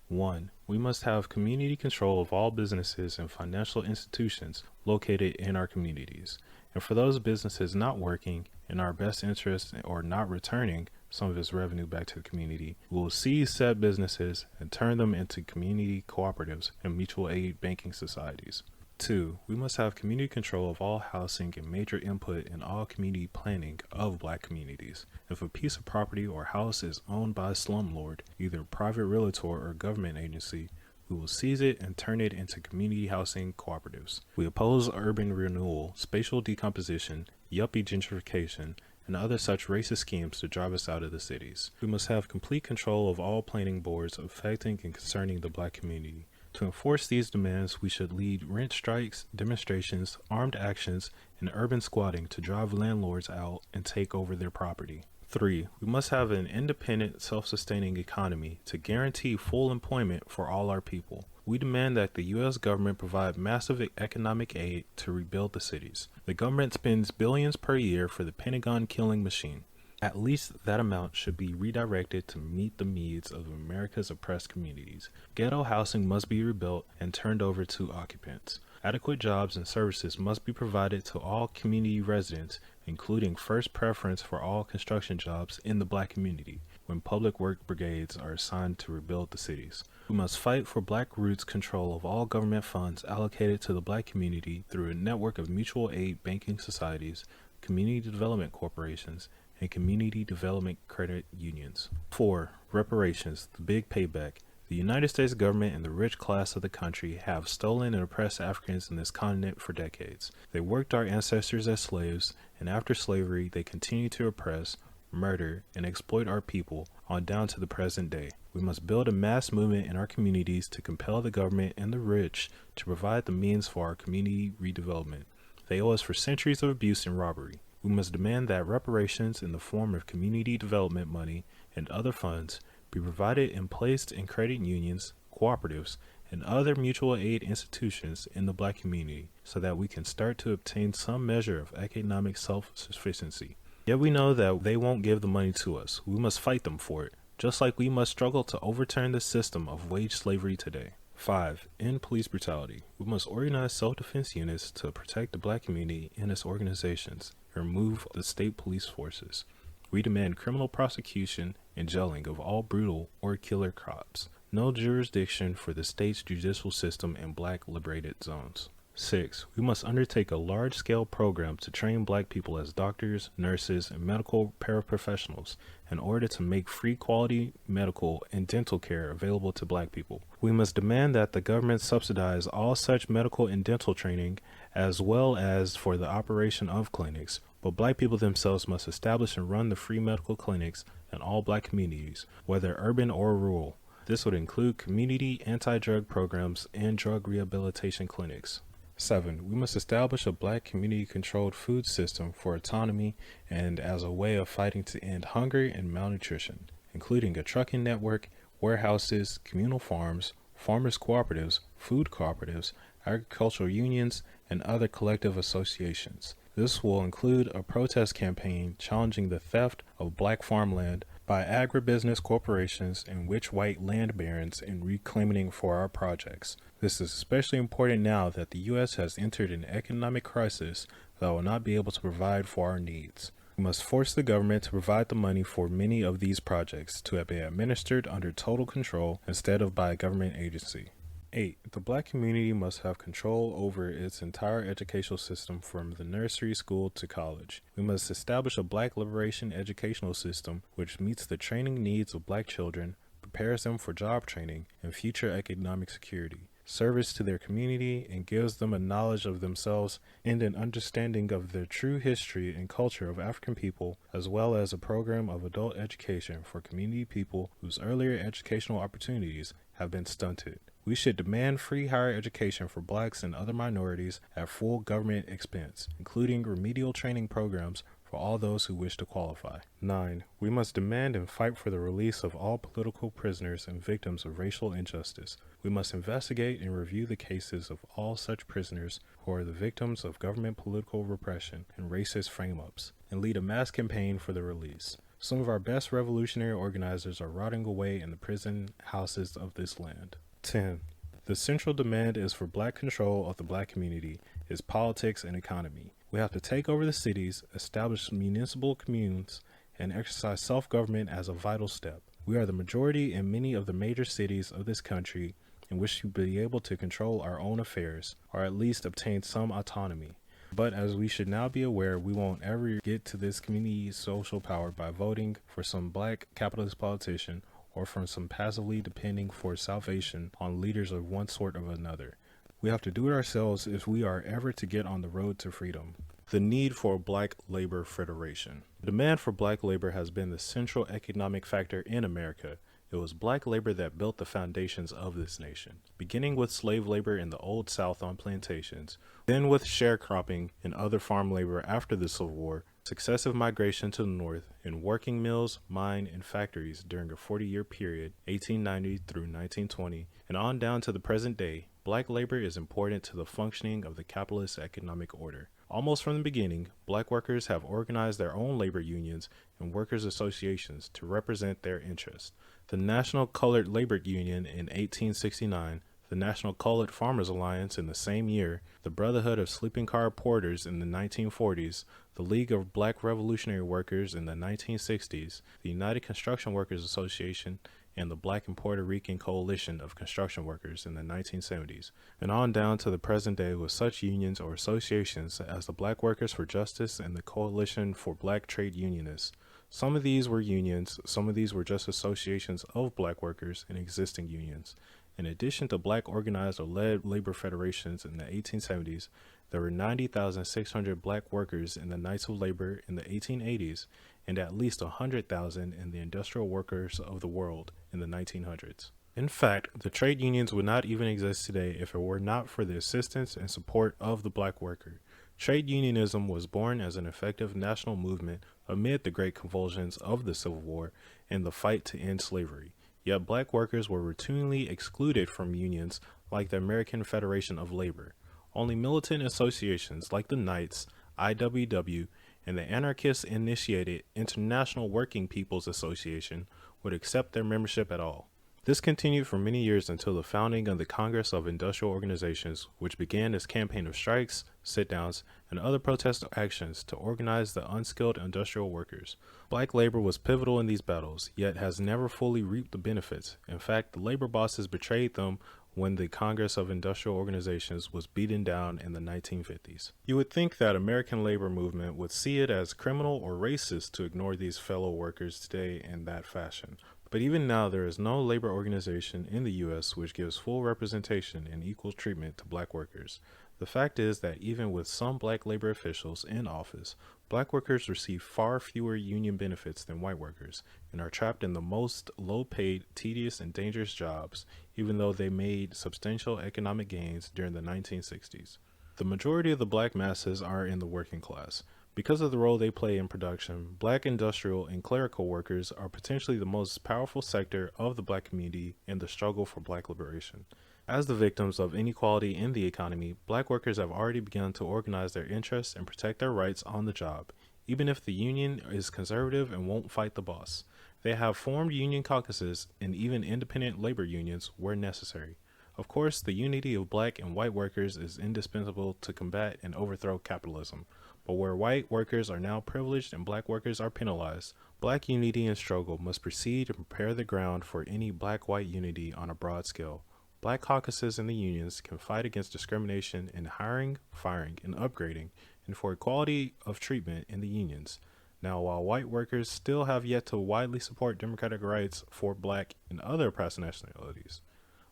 1. We must have community control of all businesses and financial institutions located in our communities. And for those businesses not working in our best interest or not returning some of its revenue back to the community, we will seize said businesses and turn them into community cooperatives and mutual aid banking societies. 2. We must have community control of all housing and major input in all community planning of black communities. If a piece of property or house is owned by a slumlord, either private realtor or government agency, we will seize it and turn it into community housing cooperatives. We oppose urban renewal, spatial decomposition, yuppie gentrification, and other such racist schemes to drive us out of the cities. We must have complete control of all planning boards affecting and concerning the black community. To enforce these demands, we should lead rent strikes, demonstrations, armed actions, and urban squatting to drive landlords out and take over their property. 3. We must have an independent, self-sustaining economy to guarantee full employment for all our people. We demand that the U.S. government provide massive economic aid to rebuild the cities. The government spends billions per year for the Pentagon killing machine. At least that amount should be redirected to meet the needs of America's oppressed communities. Ghetto housing must be rebuilt and turned over to occupants. Adequate jobs and services must be provided to all community residents, including first preference for all construction jobs in the Black community when public work brigades are assigned to rebuild the cities. We must fight for Black roots control of all government funds allocated to the Black community through a network of mutual aid banking societies, community development corporations, and community development credit unions. 4. Reparations, the big payback. The United States government and the rich class of the country have stolen and oppressed Africans in this continent for decades. They worked our ancestors as slaves, and after slavery, they continue to oppress, murder, and exploit our people on down to the present day. We must build a mass movement in our communities to compel the government and the rich to provide the means for our community redevelopment. They owe us for centuries of abuse and robbery. We must demand that reparations in the form of community development money and other funds be provided and placed in credit unions, cooperatives, and other mutual aid institutions in the Black community so that we can start to obtain some measure of economic self-sufficiency. Yet we know that they won't give the money to us. We must fight them for it, just like we must struggle to overturn the system of wage slavery today. 5. End police brutality. We must organize self-defense units to protect the Black community and its organizations and remove the state police forces. We demand criminal prosecution and jailing of all brutal or killer cops. No jurisdiction for the state's judicial system in Black liberated zones. 6. We must undertake a large-scale program to train Black people as doctors, nurses, and medical paraprofessionals in order to make free quality medical and dental care available to Black people. We must demand that the government subsidize all such medical and dental training as well as for the operation of clinics, but Black people themselves must establish and run the free medical clinics in all Black communities, whether urban or rural. This would include community anti-drug programs and drug rehabilitation clinics. 7. We must establish a Black community-controlled food system for autonomy and as a way of fighting to end hunger and malnutrition, including a trucking network, warehouses, communal farms, farmers' cooperatives, food cooperatives, agricultural unions, and other collective associations. This will include a protest campaign challenging the theft of Black farmland by agribusiness corporations and rich white land barons and reclaiming for our projects. This is especially important now that the U.S. has entered an economic crisis that will not be able to provide for our needs. We must force the government to provide the money for many of these projects to be administered under total control instead of by a government agency. 8. The Black community must have control over its entire educational system from the nursery school to college. We must establish a Black liberation educational system which meets the training needs of Black children, prepares them for job training and future economic security, service to their community, and gives them a knowledge of themselves and an understanding of the true history and culture of African people, as well as a program of adult education for community people whose earlier educational opportunities have been stunted. We should demand free higher education for Blacks and other minorities at full government expense, including remedial training programs for all those who wish to qualify. 9. We must demand and fight for the release of all political prisoners and victims of racial injustice. We must investigate and review the cases of all such prisoners who are the victims of government political repression and racist frame-ups, and lead a mass campaign for their release. Some of our best revolutionary organizers are rotting away in the prison houses of this land. 10. The central demand is for Black control of the Black community, its politics and economy. We have to take over the cities, establish municipal communes, and exercise self-government as a vital step. We are the majority in many of the major cities of this country and wish to be able to control our own affairs, or at least obtain some autonomy. But as we should now be aware, we won't ever get to this community social power by voting for some Black capitalist politician or from some passively depending for salvation on leaders of one sort or another. We have to do it ourselves if we are ever to get on the road to freedom. The need for a Black labor federation. The demand for Black labor has been the central economic factor in America. It was black labor that built the foundations of this nation, beginning with slave labor in the Old South on plantations, then with sharecropping and other farm labor after the Civil War, successive migration to the North, and working mills, mine, and factories during a 40-year period, 1890 through 1920, and on down to the present day. Black labor is important to the functioning of the capitalist economic order. Almost from the beginning, black workers have organized their own labor unions and workers' associations to represent their interests. The National Colored Labor Union in 1869, the National Colored Farmers Alliance in the same year, the Brotherhood of Sleeping Car Porters in the 1940s, the League of Black Revolutionary Workers in the 1960s, the United Construction Workers Association, and the Black and Puerto Rican Coalition of Construction Workers in the 1970s, and on down to the present day with such unions or associations as the Black Workers for Justice and the Coalition for Black Trade Unionists. Some of these were unions, some of these were just associations of black workers and existing unions. In addition to black organized or led labor federations in the 1870s, there were 90,600 black workers in the Knights of Labor in the 1880s, and at least 100,000 in the industrial workers of the world in the 1900s. In fact, the trade unions would not even exist today if it were not for the assistance and support of the black worker. Trade unionism was born as an effective national movement amid the great convulsions of the Civil War and the fight to end slavery. Yet black workers were routinely excluded from unions like the American Federation of Labor. Only militant associations like the Knights, IWW, and the anarchist-initiated International Working People's Association would accept their membership at all. This continued for many years until the founding of the Congress of Industrial Organizations, which began its campaign of strikes, sit-downs, and other protest actions to organize the unskilled industrial workers. Black labor was pivotal in these battles, yet has never fully reaped the benefits. In fact, the labor bosses betrayed them when the Congress of Industrial Organizations was beaten down in the 1950s. You would think that American labor movement would see it as criminal or racist to ignore these fellow workers today in that fashion. But even now, there is no labor organization in the U.S. which gives full representation and equal treatment to black workers. The fact is that even with some black labor officials in office, black workers receive far fewer union benefits than white workers and are trapped in the most low-paid, tedious, and dangerous jobs, even though they made substantial economic gains during the 1960s. The majority of the black masses are in the working class. Because of the role they play in production, black industrial and clerical workers are potentially the most powerful sector of the black community in the struggle for black liberation. As the victims of inequality in the economy, black workers have already begun to organize their interests and protect their rights on the job, even if the union is conservative and won't fight the boss. They have formed union caucuses and even independent labor unions where necessary. Of course, the unity of black and white workers is indispensable to combat and overthrow capitalism. But where white workers are now privileged and black workers are penalized, black unity and struggle must proceed and prepare the ground for any black-white unity on a broad scale. Black caucuses in the unions can fight against discrimination in hiring, firing, and upgrading, and for equality of treatment in the unions. Now, while white workers still have yet to widely support democratic rights for black and other oppressed nationalities,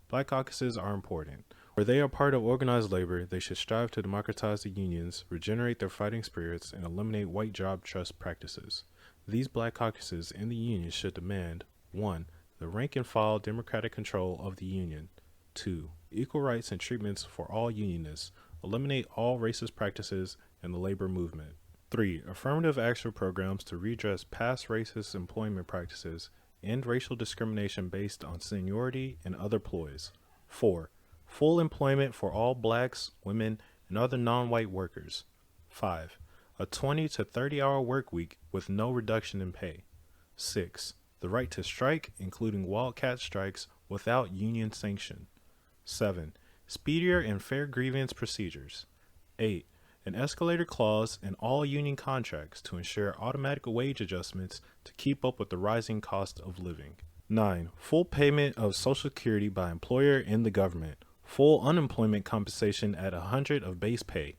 black caucuses are important. Where they are part of organized labor, they should strive to democratize the unions, regenerate their fighting spirits, and eliminate white job trust practices. These black caucuses in the union should demand 1. The rank-and-file democratic control of the union. 2. Equal rights and treatments for all unionists. Eliminate all racist practices in the labor movement. 3. Affirmative action programs to redress past racist employment practices, end racial discrimination based on seniority and other ploys. 4. Full employment for all blacks, women, and other non-white workers. 5. A 20 to 30-hour work week with no reduction in pay. 6. The right to strike, including wildcat strikes, without union sanction. 7. Speedier and fair grievance procedures. 8. An escalator clause in all union contracts to ensure automatic wage adjustments to keep up with the rising cost of living. 9. Full payment of Social Security by employer and the government. Full unemployment compensation at 100 of base pay.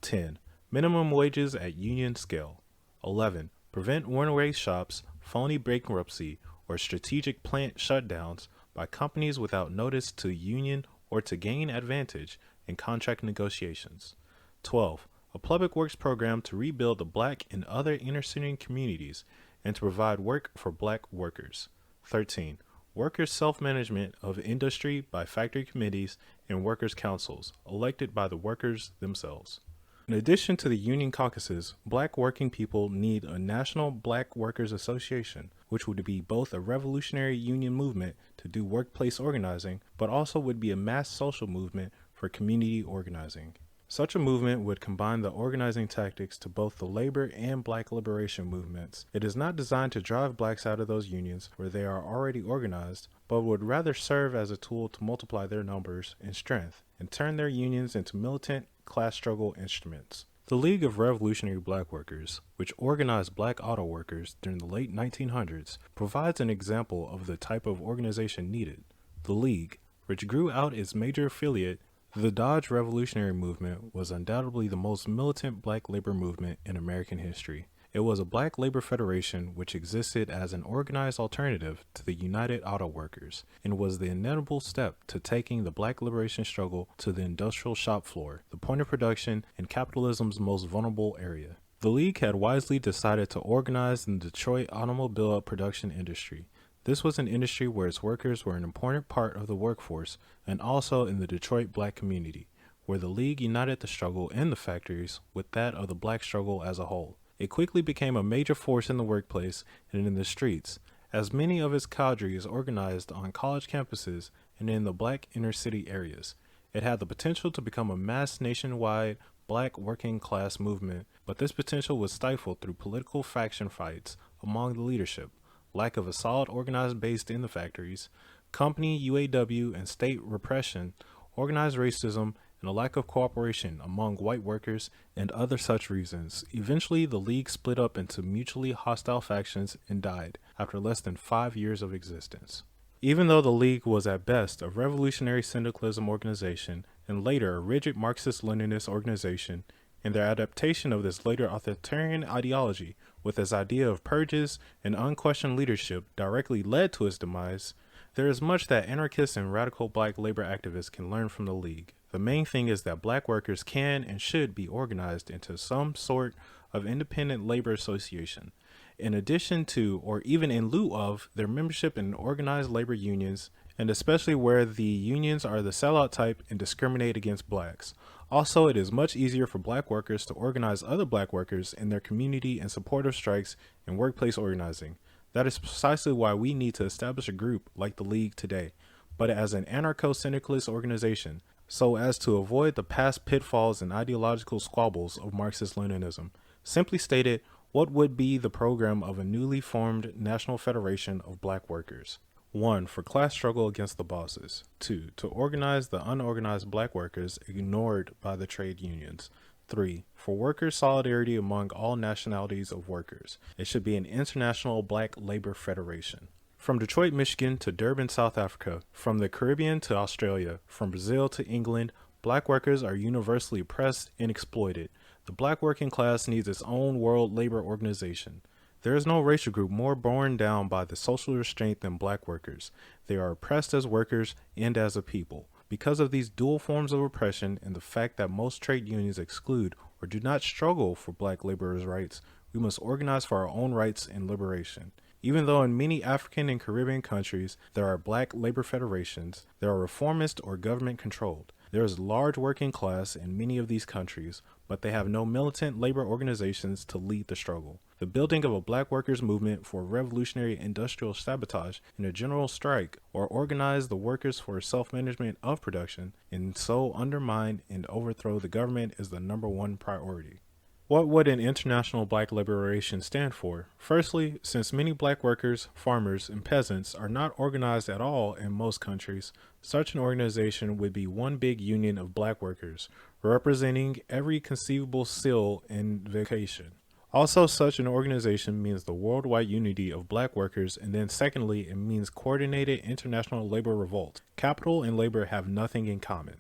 10. Minimum wages at union scale. 11. Prevent runaway shops, phony bankruptcy, or strategic plant shutdowns by companies without notice to union or to gain advantage in contract negotiations. 12. A public works program to rebuild the black and other inner-city communities and to provide work for black workers. 13. workers' self-management of industry by factory committees and workers' councils, elected by the workers themselves. In addition to the union caucuses, black working people need a National Black Workers Association, which would be both a revolutionary union movement to do workplace organizing, but also would be a mass social movement for community organizing. Such a movement would combine the organizing tactics to both the labor and black liberation movements. It is not designed to drive blacks out of those unions where they are already organized, but would rather serve as a tool to multiply their numbers and strength and turn their unions into militant class struggle instruments. The League of Revolutionary Black Workers, which organized black auto workers during the late 1900s, provides an example of the type of organization needed. The League, which grew out its major affiliate, the Dodge Revolutionary Movement, was undoubtedly the most militant black labor movement in American history. It was a black labor federation which existed as an organized alternative to the United Auto Workers and was the inevitable step to taking the black liberation struggle to the industrial shop floor, the point of production and capitalism's most vulnerable area. The League had wisely decided to organize in the Detroit automobile production industry. This was an industry where its workers were an important part of the workforce and also in the Detroit black community, where the League united the struggle in the factories with that of the black struggle as a whole. It quickly became a major force in the workplace and in the streets, as many of its cadres organized on college campuses and in the black inner city areas. It had the potential to become a mass nationwide black working class movement, but this potential was stifled through political faction fights among the leadership, lack of a solid organized base in the factories, company UAW and state repression, organized racism, and a lack of cooperation among white workers and other such reasons. Eventually, the League split up into mutually hostile factions and died after less than 5 years of existence. Even though the League was at best a revolutionary syndicalism organization and later a rigid Marxist-Leninist organization, in their adaptation of this later authoritarian ideology with its idea of purges and unquestioned leadership directly led to its demise, there is much that anarchists and radical black labor activists can learn from the League. The main thing is that black workers can and should be organized into some sort of independent labor association, in addition to or even in lieu of their membership in organized labor unions, and especially where the unions are the sellout type and discriminate against blacks. Also, it is much easier for black workers to organize other black workers in their community in support of strikes and workplace organizing. That is precisely why we need to establish a group like the League today, but as an anarcho-syndicalist organization, so as to avoid the past pitfalls and ideological squabbles of Marxist-Leninism. Simply stated, what would be the program of a newly formed National Federation of Black Workers? 1. For class struggle against the bosses. 2. To organize the unorganized black workers ignored by the trade unions. 3. For workers' solidarity among all nationalities of workers. It should be an international black labor federation. From Detroit, Michigan to Durban, South Africa, from the Caribbean to Australia, from Brazil to England, black workers are universally oppressed and exploited. The black working class needs its own world labor organization. There is no racial group more borne down by the social restraint than black workers. They are oppressed as workers and as a people. Because of these dual forms of oppression and the fact that most trade unions exclude or do not struggle for black laborers' rights, we must organize for our own rights and liberation. Even though in many African and Caribbean countries there are black labor federations, they are reformist or government controlled. There is a large working class in many of these countries, but they have no militant labor organizations to lead the struggle. The building of a black workers' movement for revolutionary industrial sabotage and a general strike, or organize the workers for self-management of production, and so undermine and overthrow the government is the #1 priority. What would an international black liberation stand for? Firstly, since many black workers, farmers, and peasants are not organized at all in most countries, such an organization would be one big union of black workers, representing every conceivable skill and vocation. Also, such an organization means the worldwide unity of black workers, and then secondly, it means coordinated international labor revolt. Capital and labor have nothing in common.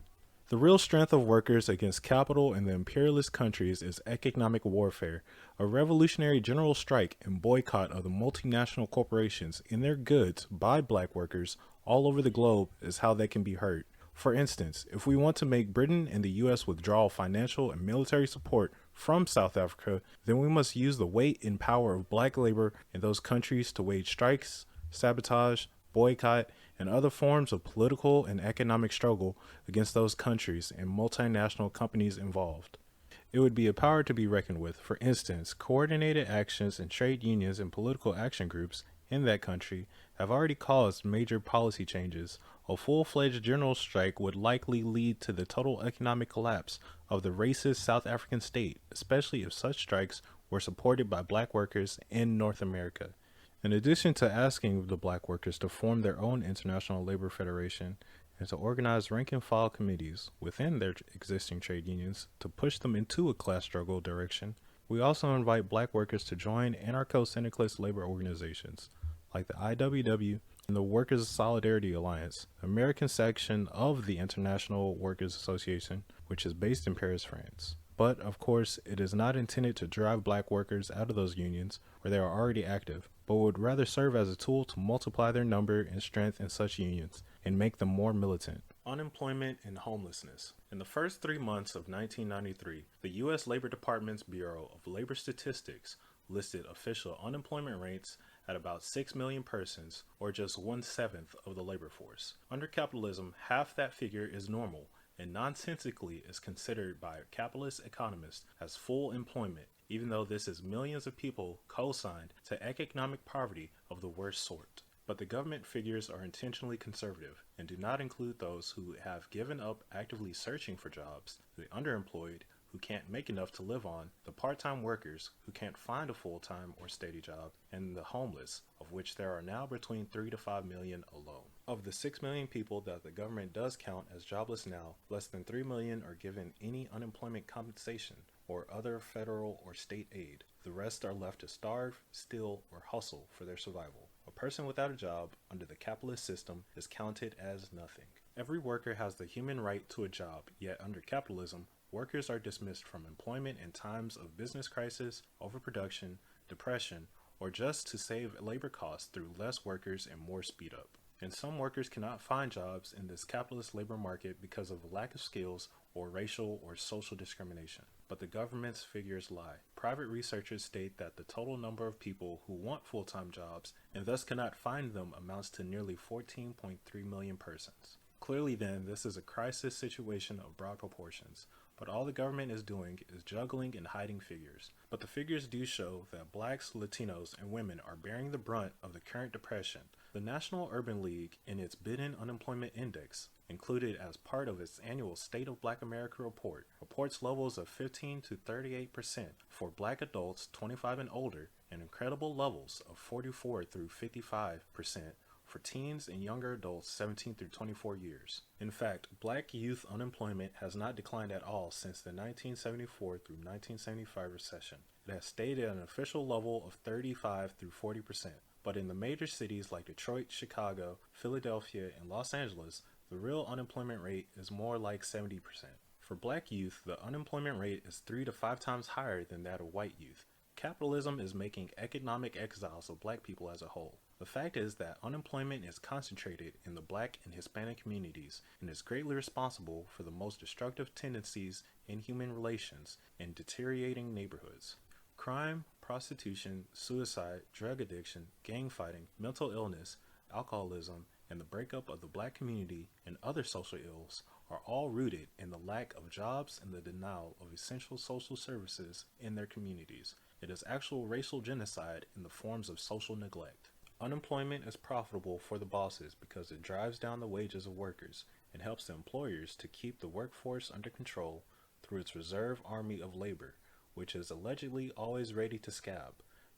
The real strength of workers against capital in the imperialist countries is economic warfare. A revolutionary general strike and boycott of the multinational corporations and their goods by black workers all over the globe is how they can be hurt. For instance, if we want to make Britain and the US withdraw financial and military support from South Africa, then we must use the weight and power of black labor in those countries to wage strikes, sabotage, boycott, and other forms of political and economic struggle against those countries and multinational companies involved. It would be a power to be reckoned with. For instance, coordinated actions in trade unions and political action groups in that country have already caused major policy changes. A full-fledged general strike would likely lead to the total economic collapse of the racist South African state, especially if such strikes were supported by black workers in North America. In addition to asking the black workers to form their own international labor federation and to organize rank-and-file committees within their existing trade unions to push them into a class struggle direction, we also invite black workers to join anarcho-syndicalist labor organizations like the IWW and the Workers' Solidarity Alliance, American section of the International Workers Association, which is based in Paris, France. But, of course, it is not intended to drive black workers out of those unions where they are already active, but would rather serve as a tool to multiply their number and strength in such unions and make them more militant. Unemployment and homelessness. In the first 3 months of 1993, the U.S. Labor Department's Bureau of Labor Statistics listed official unemployment rates at about 6 million persons, or just 1/7 of the labor force. Under capitalism, half that figure is normal, and nonsensically is considered by capitalist economists as full employment, even though this is millions of people co-signed to economic poverty of the worst sort. But the government figures are intentionally conservative and do not include those who have given up actively searching for jobs, the underemployed who can't make enough to live on, the part-time workers who can't find a full-time or steady job, and the homeless, of which there are now between 3 to 5 million alone. Of the 6 million people that the government does count as jobless now, less than 3 million are given any unemployment compensation or other federal or state aid. The rest are left to starve, steal, or hustle for their survival. A person without a job under the capitalist system is counted as nothing. Every worker has the human right to a job, yet under capitalism, workers are dismissed from employment in times of business crisis, overproduction, depression, or just to save labor costs through less workers and more speed up. And some workers cannot find jobs in this capitalist labor market because of a lack of skills or racial or social discrimination. But the government's figures lie. Private researchers state that the total number of people who want full-time jobs and thus cannot find them amounts to nearly 14.3 million persons. Clearly then, this is a crisis situation of broad proportions, but all the government is doing is juggling and hiding figures. But the figures do show that blacks, Latinos, and women are bearing the brunt of the current depression. The National Urban League, in its Biden Unemployment Index, included as part of its annual State of Black America report, reports levels of 15 to 38% for black adults 25 and older, and incredible levels of 44 through 55% for teens and younger adults 17 through 24 years. In fact, black youth unemployment has not declined at all since the 1974 through 1975 recession. It has stayed at an official level of 35 through 40%, but in the major cities like Detroit, Chicago, Philadelphia, and Los Angeles, the real unemployment rate is more like 70%. For black youth, the unemployment rate is 3 to 5 times higher than that of white youth. Capitalism is making economic exiles of black people as a whole. The fact is that unemployment is concentrated in the black and Hispanic communities and is greatly responsible for the most destructive tendencies in human relations in deteriorating neighborhoods. Crime, prostitution, suicide, drug addiction, gang fighting, mental illness, alcoholism, and the breakup of the black community and other social ills are all rooted in the lack of jobs and the denial of essential social services in their communities. It is actual racial genocide in the forms of social neglect. Unemployment is profitable for the bosses because it drives down the wages of workers and helps the employers to keep the workforce under control through its reserve army of labor, which is allegedly always ready to scab.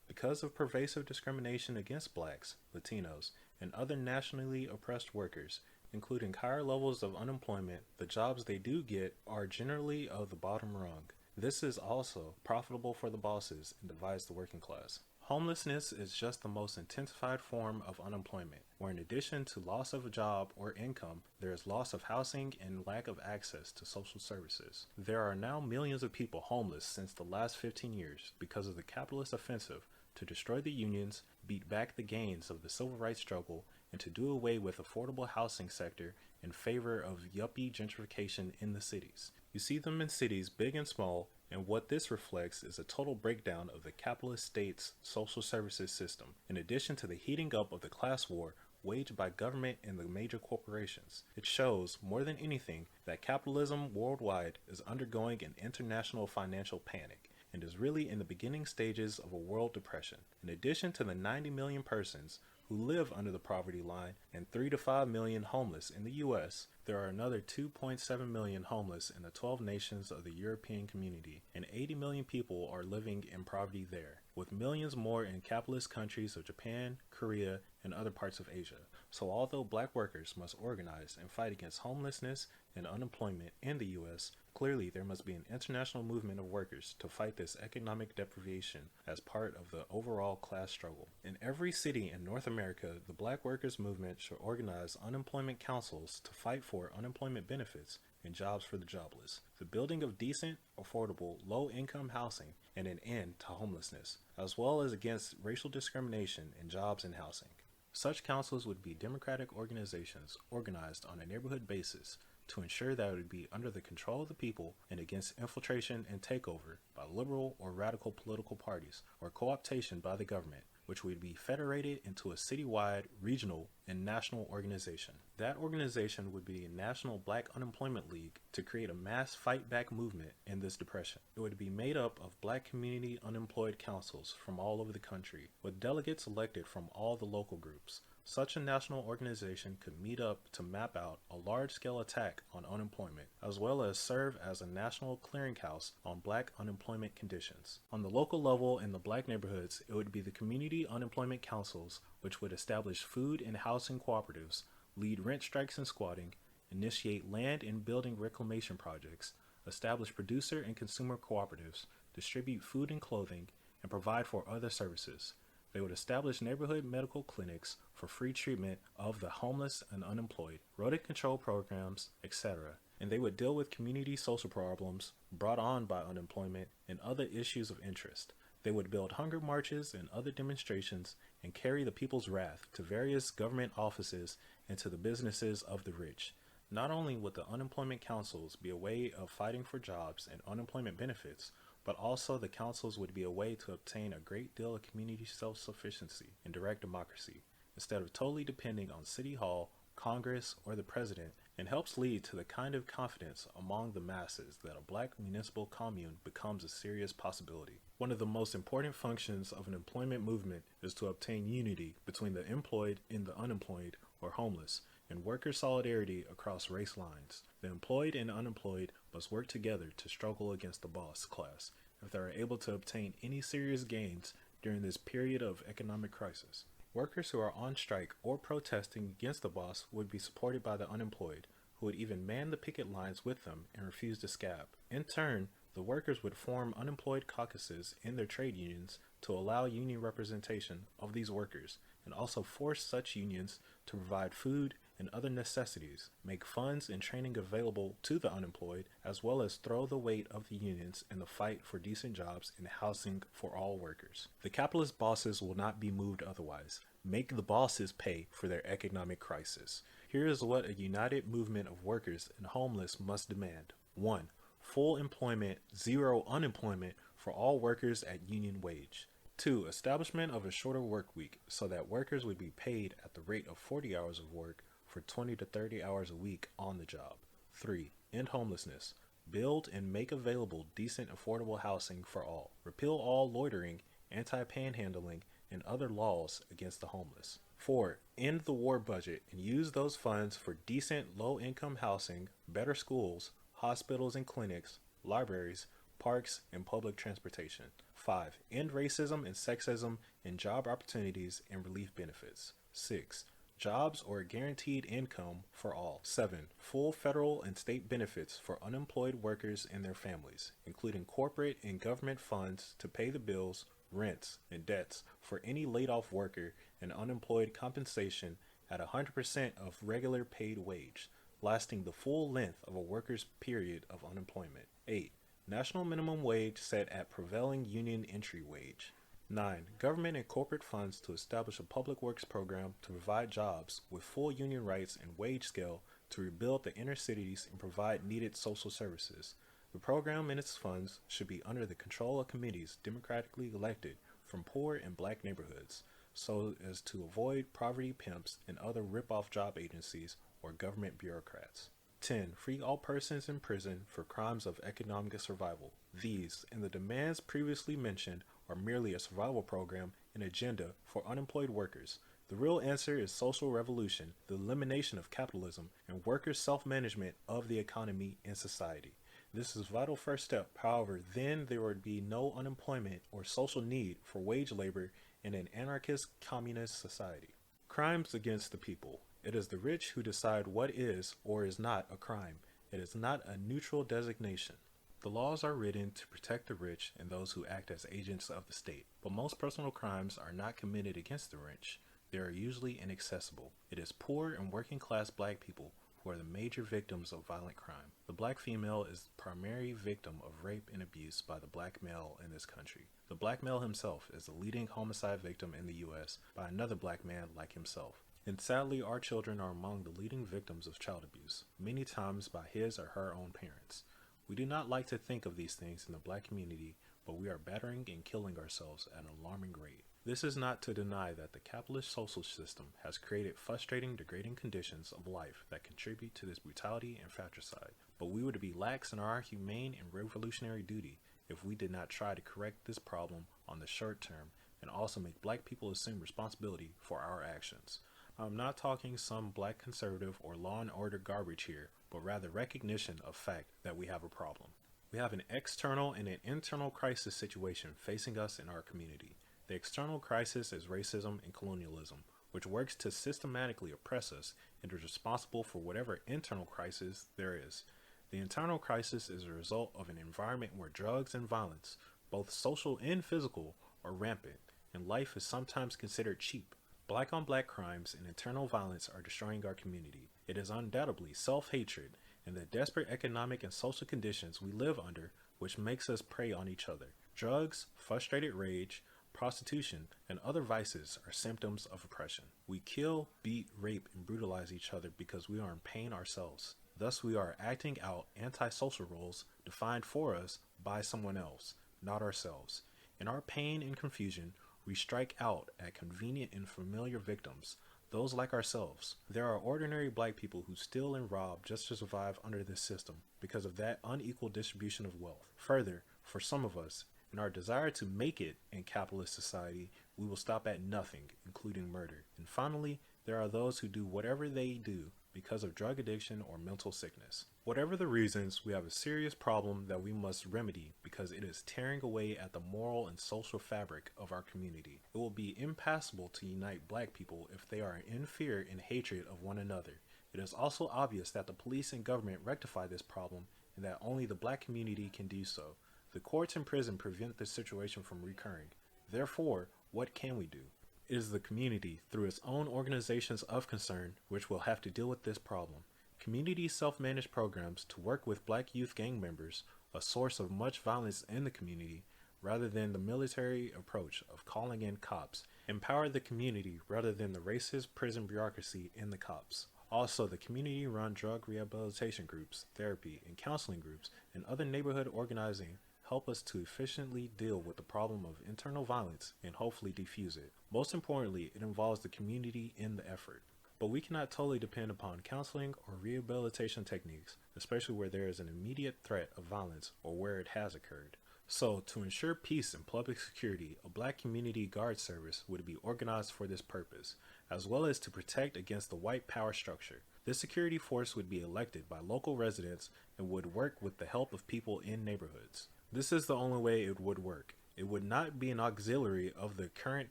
Because of pervasive discrimination against blacks, Latinos, and other nationally oppressed workers, including higher levels of unemployment, the jobs they do get are generally of the bottom rung. This is also profitable for the bosses and divides the working class. Homelessness is just the most intensified form of unemployment, where in addition to loss of a job or income, there is loss of housing and lack of access to social services. There are now millions of people homeless since the last 15 years because of the capitalist offensive to destroy the unions, beat back the gains of the civil rights struggle, and to do away with affordable housing sector in favor of yuppie gentrification in the cities. You see them in cities big and small, and what this reflects is a total breakdown of the capitalist state's social services system. In addition to the heating up of the class war, waged by government and the major corporations. It shows, more than anything, that capitalism worldwide is undergoing an international financial panic and is really in the beginning stages of a world depression. In addition to the 90 million persons who live under the poverty line and 3 to 5 million homeless in the US, there are another 2.7 million homeless in the 12 nations of the European community, and 80 million people are living in poverty there, with millions more in capitalist countries of Japan, Korea, and other parts of Asia. So although black workers must organize and fight against homelessness and unemployment in the US, clearly there must be an international movement of workers to fight this economic deprivation as part of the overall class struggle. In every city in North America, the black workers movement should organize unemployment councils to fight for unemployment benefits and jobs for the jobless, the building of decent, affordable, low-income housing, and an end to homelessness, as well as against racial discrimination in jobs and housing. Such councils would be democratic organizations organized on a neighborhood basis to ensure that it would be under the control of the people and against infiltration and takeover by liberal or radical political parties or co-optation by the government, which would be federated into a citywide, regional, and national organization. That organization would be a National Black Unemployment League to create a mass fight-back movement in this depression. It would be made up of black community unemployed councils from all over the country, with delegates elected from all the local groups. Such a national organization could meet up to map out a large-scale attack on unemployment, as well as serve as a national clearinghouse on black unemployment conditions. On the local level in the black neighborhoods, it would be the community unemployment councils, which would establish food and housing cooperatives, lead rent strikes and squatting, initiate land and building reclamation projects, establish producer and consumer cooperatives, distribute food and clothing, and provide for other services. They would establish neighborhood medical clinics for free treatment of the homeless and unemployed, rodent control programs, etc. And they would deal with community social problems brought on by unemployment and other issues of interest. They would build hunger marches and other demonstrations and carry the people's wrath to various government offices and to the businesses of the rich. Not only would the unemployment councils be a way of fighting for jobs and unemployment benefits, but also the councils would be a way to obtain a great deal of community self-sufficiency and direct democracy, instead of totally depending on City Hall, Congress, or the President, and helps lead to the kind of confidence among the masses that a black municipal commune becomes a serious possibility. One of the most important functions of an employment movement is to obtain unity between the employed and the unemployed or homeless, and worker solidarity across race lines. The employed and unemployed must work together to struggle against the boss class if they are able to obtain any serious gains during this period of economic crisis. Workers who are on strike or protesting against the boss would be supported by the unemployed, who would even man the picket lines with them and refuse to scab. In turn, the workers would form unemployed caucuses in their trade unions to allow union representation of these workers, and also force such unions to provide food and other necessities, make funds and training available to the unemployed, as well as throw the weight of the unions in the fight for decent jobs and housing for all workers. The capitalist bosses will not be moved otherwise. Make the bosses pay for their economic crisis. Here is what a united movement of workers and homeless must demand. 1. Full employment, zero unemployment for all workers at union wage. 2. Establishment of a shorter work week so that workers would be paid at the rate of 40 hours of work for 20 to 30 hours a week on the job. 3. End homelessness. Build and make available decent, affordable housing for all. Repeal all loitering, anti-panhandling, and other laws against the homeless. 4. End the war budget and use those funds for decent, low-income housing, better schools, hospitals and clinics, libraries, parks, and public transportation. 5. End racism and sexism in job opportunities and relief benefits. 6. Jobs or guaranteed income for all. 7. Full federal and state benefits for unemployed workers and their families, including corporate and government funds to pay the bills, rents, and debts for any laid-off worker, and unemployed compensation at 100% of regular paid wage, lasting the full length of a worker's period of unemployment. 8. National minimum wage set at prevailing union entry wage. 9. Government and corporate funds to establish a public works program to provide jobs with full union rights and wage scale to rebuild the inner cities and provide needed social services. The program and its funds should be under the control of committees democratically elected from poor and black neighborhoods. so as to avoid poverty pimps and other rip-off job agencies or government bureaucrats. 10. Free all persons in prison for crimes of economic survival. These, and the demands previously mentioned, are merely a survival program and agenda for unemployed workers. The real answer is social revolution, the elimination of capitalism, and workers' self-management of the economy and society. This is a vital first step. However, then there would be no unemployment or social need for wage labor in an anarchist communist society. Crimes against the people. It is the rich who decide what is or is not a crime. It is not a neutral designation. The laws are written to protect the rich and those who act as agents of the state, but most personal crimes are not committed against the rich. They are usually inaccessible. It is poor and working class black people who are the major victims of violent crime. The black female is the primary victim of rape and abuse by the black male in this country. The black male himself is the leading homicide victim in the U.S. by another black man like himself. And sadly, our children are among the leading victims of child abuse, many times by his or her own parents. We do not like to think of these things in the black community, but we are battering and killing ourselves at an alarming rate. This is not to deny that the capitalist social system has created frustrating, degrading conditions of life that contribute to this brutality and fratricide, but we would be lax in our humane and revolutionary duty if we did not try to correct this problem on the short term and also make black people assume responsibility for our actions. I'm not talking some black conservative or law and order garbage here, but rather recognition of fact that we have a problem. We have an external and an internal crisis situation facing us in our community. The external crisis is racism and colonialism, which works to systematically oppress us and is responsible for whatever internal crisis there is. The internal crisis is a result of an environment where drugs and violence, both social and physical, are rampant, and life is sometimes considered cheap. Black on black crimes and internal violence are destroying our community. It is undoubtedly self-hatred and the desperate economic and social conditions we live under which makes us prey on each other. Drugs, frustrated rage, prostitution, and other vices are symptoms of oppression. We kill, beat, rape, and brutalize each other because we are in pain ourselves. Thus we are acting out antisocial roles defined for us by someone else, not ourselves. In our pain and confusion, we strike out at convenient and familiar victims, those like ourselves. There are ordinary black people who steal and rob just to survive under this system because of that unequal distribution of wealth. Further, for some of us, in our desire to make it in capitalist society, we will stop at nothing, including murder. And finally, there are those who do whatever they do because of drug addiction or mental sickness. Whatever the reasons, we have a serious problem that we must remedy because it is tearing away at the moral and social fabric of our community. It will be impossible to unite black people if they are in fear and hatred of one another. It is also obvious that the police and government rectify this problem and that only the black community can do so. The courts and prison prevent this situation from recurring. Therefore, what can we do? It is the community, through its own organizations of concern, which will have to deal with this problem. Community self-managed programs to work with black youth gang members, a source of much violence in the community, rather than the military approach of calling in cops. Empower the community rather than the racist prison bureaucracy in the cops. Also, the community-run drug rehabilitation groups, therapy, and counseling groups, and other neighborhood organizing help us to efficiently deal with the problem of internal violence and hopefully defuse it. Most importantly, it involves the community in the effort. But we cannot totally depend upon counseling or rehabilitation techniques, especially where there is an immediate threat of violence or where it has occurred. So, to ensure peace and public security, a black community guard service would be organized for this purpose, as well as to protect against the white power structure. This security force would be elected by local residents and would work with the help of people in neighborhoods. This is the only way it would work. It would not be an auxiliary of the current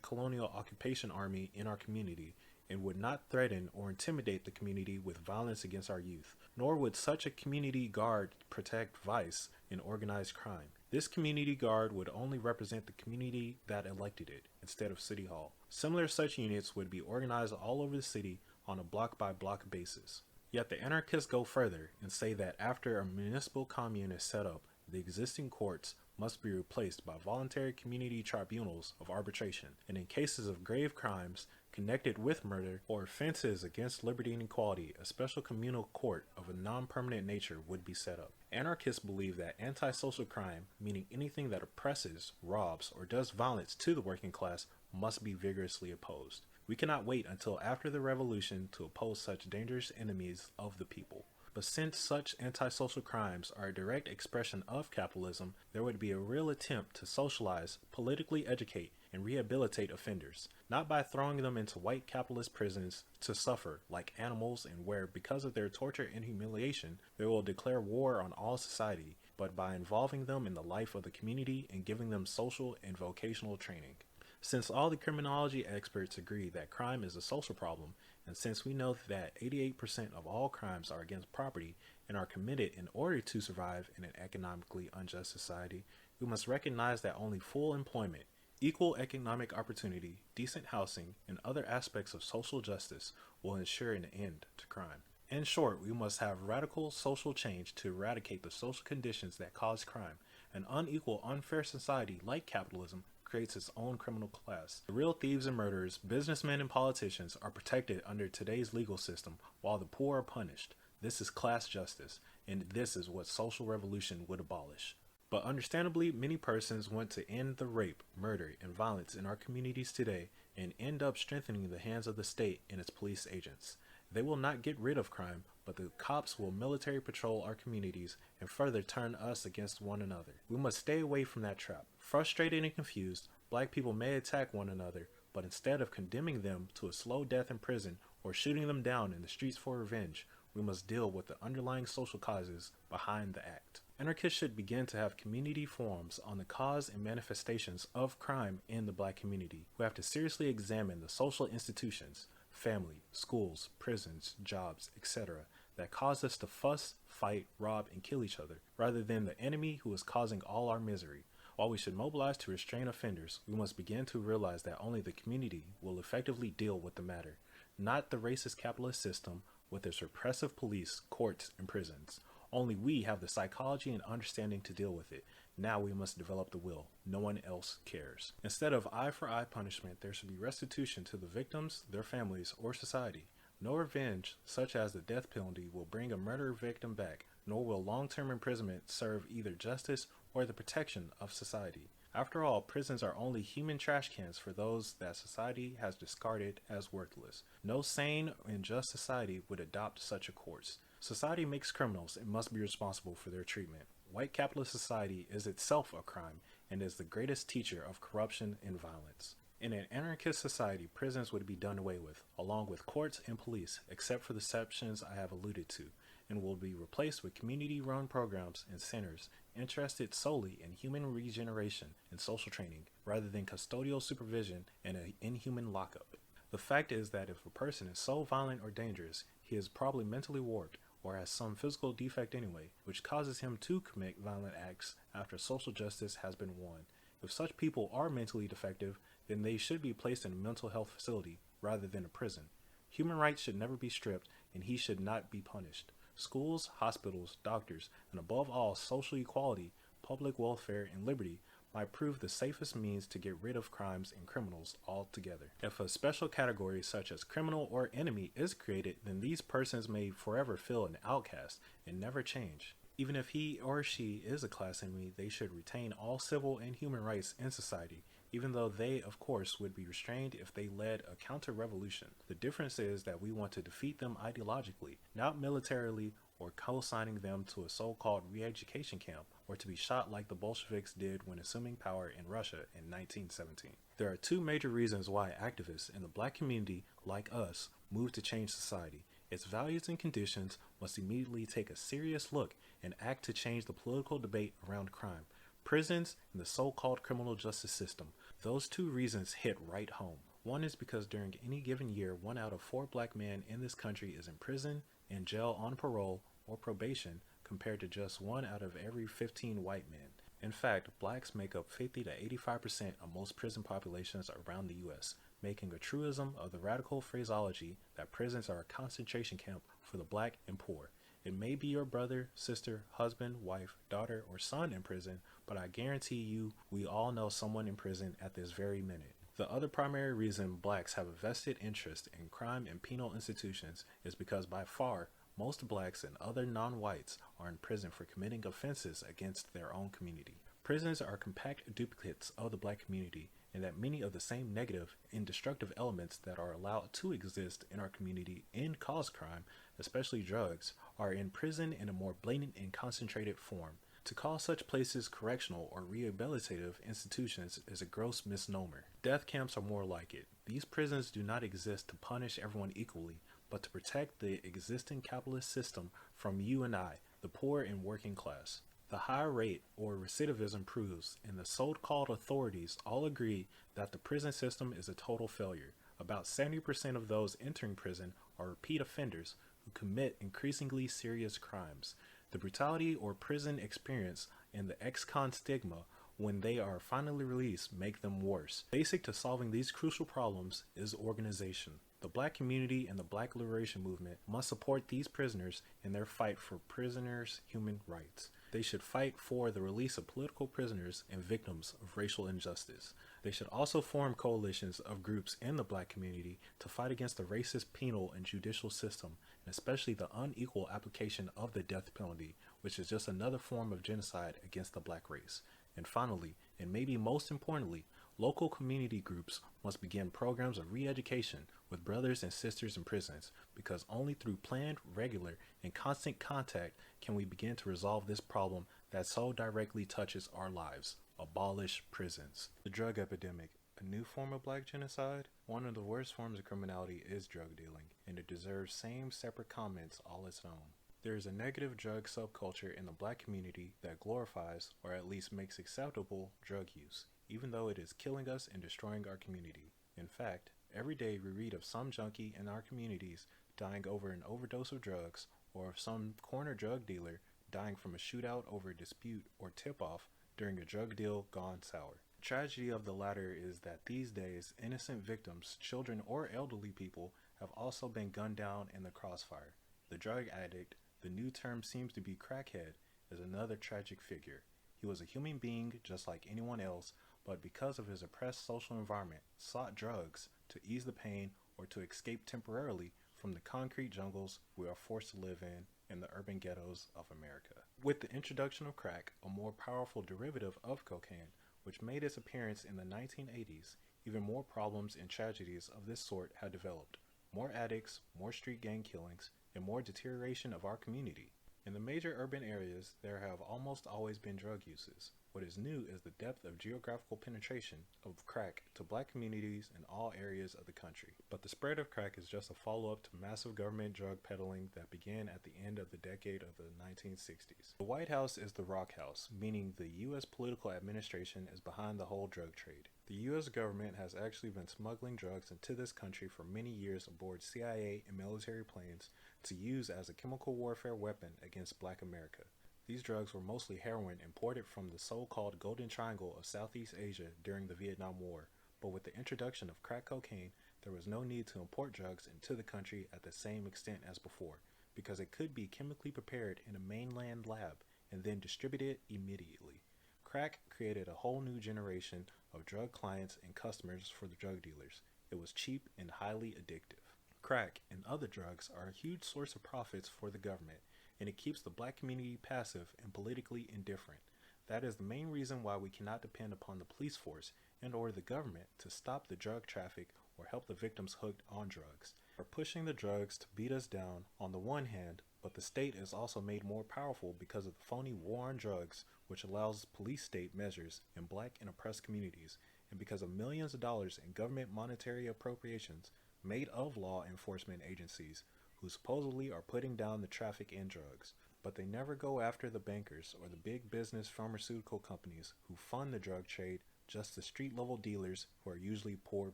colonial occupation army in our community and would not threaten or intimidate the community with violence against our youth, nor would such a community guard protect vice and organized crime. This community guard would only represent the community that elected it, instead of City Hall. Similar such units would be organized all over the city on a block-by-block basis. Yet the anarchists go further and say that after a municipal commune is set up, the existing courts must be replaced by voluntary community tribunals of arbitration, and in cases of grave crimes connected with murder or offenses against liberty and equality, a special communal court of a non-permanent nature would be set up. Anarchists believe that antisocial crime, meaning anything that oppresses, robs, or does violence to the working class, must be vigorously opposed. We cannot wait until after the revolution to oppose such dangerous enemies of the people. But since such antisocial crimes are a direct expression of capitalism, there would be a real attempt to socialize, politically educate, and rehabilitate offenders, not by throwing them into white capitalist prisons to suffer like animals and where, because of their torture and humiliation, they will declare war on all society, but by involving them in the life of the community and giving them social and vocational training. Since all the criminology experts agree that crime is a social problem, and since we know that 88% of all crimes are against property and are committed in order to survive in an economically unjust society, we must recognize that only full employment, equal economic opportunity, decent housing, and other aspects of social justice will ensure an end to crime. In short, we must have radical social change to eradicate the social conditions that cause crime. An unequal, unfair society like capitalism creates its own criminal class. The real thieves and murderers, businessmen and politicians are protected under today's legal system, while the poor are punished. This is class justice, and this is what social revolution would abolish. But understandably, many persons want to end the rape, murder, and violence in our communities today and end up strengthening the hands of the state and its police agents. They will not get rid of crime, but the cops will military patrol our communities and further turn us against one another. We must stay away from that trap. Frustrated and confused, black people may attack one another, but instead of condemning them to a slow death in prison or shooting them down in the streets for revenge, we must deal with the underlying social causes behind the act. Anarchists should begin to have community forums on the cause and manifestations of crime in the black community. We have to seriously examine the social institutions, family, schools, prisons, jobs, etc., that cause us to fuss, fight, rob, and kill each other, rather than the enemy who is causing all our misery. While we should mobilize to restrain offenders, we must begin to realize that only the community will effectively deal with the matter, not the racist capitalist system with its repressive police, courts, and prisons. Only we have the psychology and understanding to deal with it. Now we must develop the will. No one else cares. Instead of eye for eye punishment, there should be restitution to the victims, their families, or society. No revenge, such as the death penalty, will bring a murder victim back, nor will long-term imprisonment serve either justice or the protection of society. After all, prisons are only human trash cans for those that society has discarded as worthless. No sane and just society would adopt such a course. Society makes criminals and must be responsible for their treatment. White capitalist society is itself a crime and is the greatest teacher of corruption and violence. In an anarchist society, prisons would be done away with, along with courts and police, except for the exceptions I have alluded to, and will be replaced with community-run programs and centers interested solely in human regeneration and social training, rather than custodial supervision and an inhuman lockup. The fact is that if a person is so violent or dangerous, he is probably mentally warped or has some physical defect anyway, which causes him to commit violent acts after social justice has been won. If such people are mentally defective, then they should be placed in a mental health facility rather than a prison. Human rights should never be stripped, and he should not be punished. Schools, hospitals, doctors, and above all, social equality, public welfare, and liberty might prove the safest means to get rid of crimes and criminals altogether. If a special category such as criminal or enemy is created, then these persons may forever feel an outcast and never change. Even if he or she is a class enemy, they should retain all civil and human rights in society, even though they, of course, would be restrained if they led a counter-revolution. The difference is that we want to defeat them ideologically, not militarily or co-signing them to a so-called re-education camp, or to be shot like the Bolsheviks did when assuming power in Russia in 1917. There are two major reasons why activists in the black community, like us, move to change society. Its values and conditions must immediately take a serious look and act to change the political debate around crime, prisons, and the so-called criminal justice system. Those two reasons hit right home. One is because during any given year, 1 out of 4 black men in this country is in prison, in jail on parole, or probation, compared to just 1 out of every 15 white men. In fact, blacks make up 50 to 85% of most prison populations around the U.S., making a truism of the radical phraseology that prisons are a concentration camp for the black and poor. It may be your brother, sister, husband, wife, daughter, or son in prison, but I guarantee you we all know someone in prison at this very minute. The other primary reason blacks have a vested interest in crime and penal institutions is because by far, most blacks and other non-whites are in prison for committing offenses against their own community. Prisons are compact duplicates of the black community, and that many of the same negative and destructive elements that are allowed to exist in our community and cause crime, especially drugs, are in prison in a more blatant and concentrated form. To call such places correctional or rehabilitative institutions is a gross misnomer. Death camps are more like it. These prisons do not exist to punish everyone equally, but to protect the existing capitalist system from you and I, the poor and working class. The high rate or recidivism proves, and the so-called authorities all agree that the prison system is a total failure. About 70% of those entering prison are repeat offenders who commit increasingly serious crimes. The brutality or prison experience and the ex-con stigma when they are finally released make them worse. Basic to solving these crucial problems is organization. The Black community and the Black liberation movement must support these prisoners in their fight for prisoners' human rights. They should fight for the release of political prisoners and victims of racial injustice. They should also form coalitions of groups in the Black community to fight against the racist penal and judicial system, and especially the unequal application of the death penalty, which is just another form of genocide against the Black race. And finally, and maybe most importantly, local community groups must begin programs of re-education with brothers and sisters in prisons, because only through planned, regular, and constant contact can we begin to resolve this problem that so directly touches our lives. Abolish prisons. The drug epidemic, a new form of Black genocide? One of the worst forms of criminality is drug dealing, and it deserves same separate comments all its own. There is a negative drug subculture in the Black community that glorifies, or at least makes acceptable, drug use, even though it is killing us and destroying our community. In fact, every day we read of some junkie in our communities dying over an overdose of drugs, or of some corner drug dealer dying from a shootout over a dispute or tip-off during a drug deal gone sour. The tragedy of the latter is that these days, innocent victims, children or elderly people, have also been gunned down in the crossfire. The drug addict, the new term seems to be crackhead, is another tragic figure. He was a human being just like anyone else, but because of his oppressed social environment, sought drugs to ease the pain or to escape temporarily from the concrete jungles we are forced to live in the urban ghettos of America. With the introduction of crack, a more powerful derivative of cocaine, which made its appearance in the 1980s, even more problems and tragedies of this sort had developed. More addicts, more street gang killings, and more deterioration of our community. In the major urban areas, there have almost always been drug uses. What is new is the depth of geographical penetration of crack to Black communities in all areas of the country. But the spread of crack is just a follow-up to massive government drug peddling that began at the end of the decade of the 1960s. The White House is the rock house, meaning the U.S. political administration is behind the whole drug trade. The U.S. government has actually been smuggling drugs into this country for many years aboard CIA and military planes to use as a chemical warfare weapon against Black America. These drugs were mostly heroin imported from the so-called Golden Triangle of Southeast Asia during the Vietnam War, but with the introduction of crack cocaine, there was no need to import drugs into the country at the same extent as before, because it could be chemically prepared in a mainland lab and then distributed immediately. Crack created a whole new generation of drug clients and customers for the drug dealers. It was cheap and highly addictive. Crack and other drugs are a huge source of profits for the government, and it keeps the Black community passive and politically indifferent. That is the main reason why we cannot depend upon the police force and or the government to stop the drug traffic or help the victims hooked on drugs. We're pushing the drugs to beat us down on the one hand, but the state is also made more powerful because of the phony war on drugs, which allows police state measures in Black and oppressed communities, and because of millions of dollars in government monetary appropriations made of law enforcement agencies who supposedly are putting down the traffic in drugs, but they never go after the bankers or the big business pharmaceutical companies who fund the drug trade, just the street level dealers who are usually poor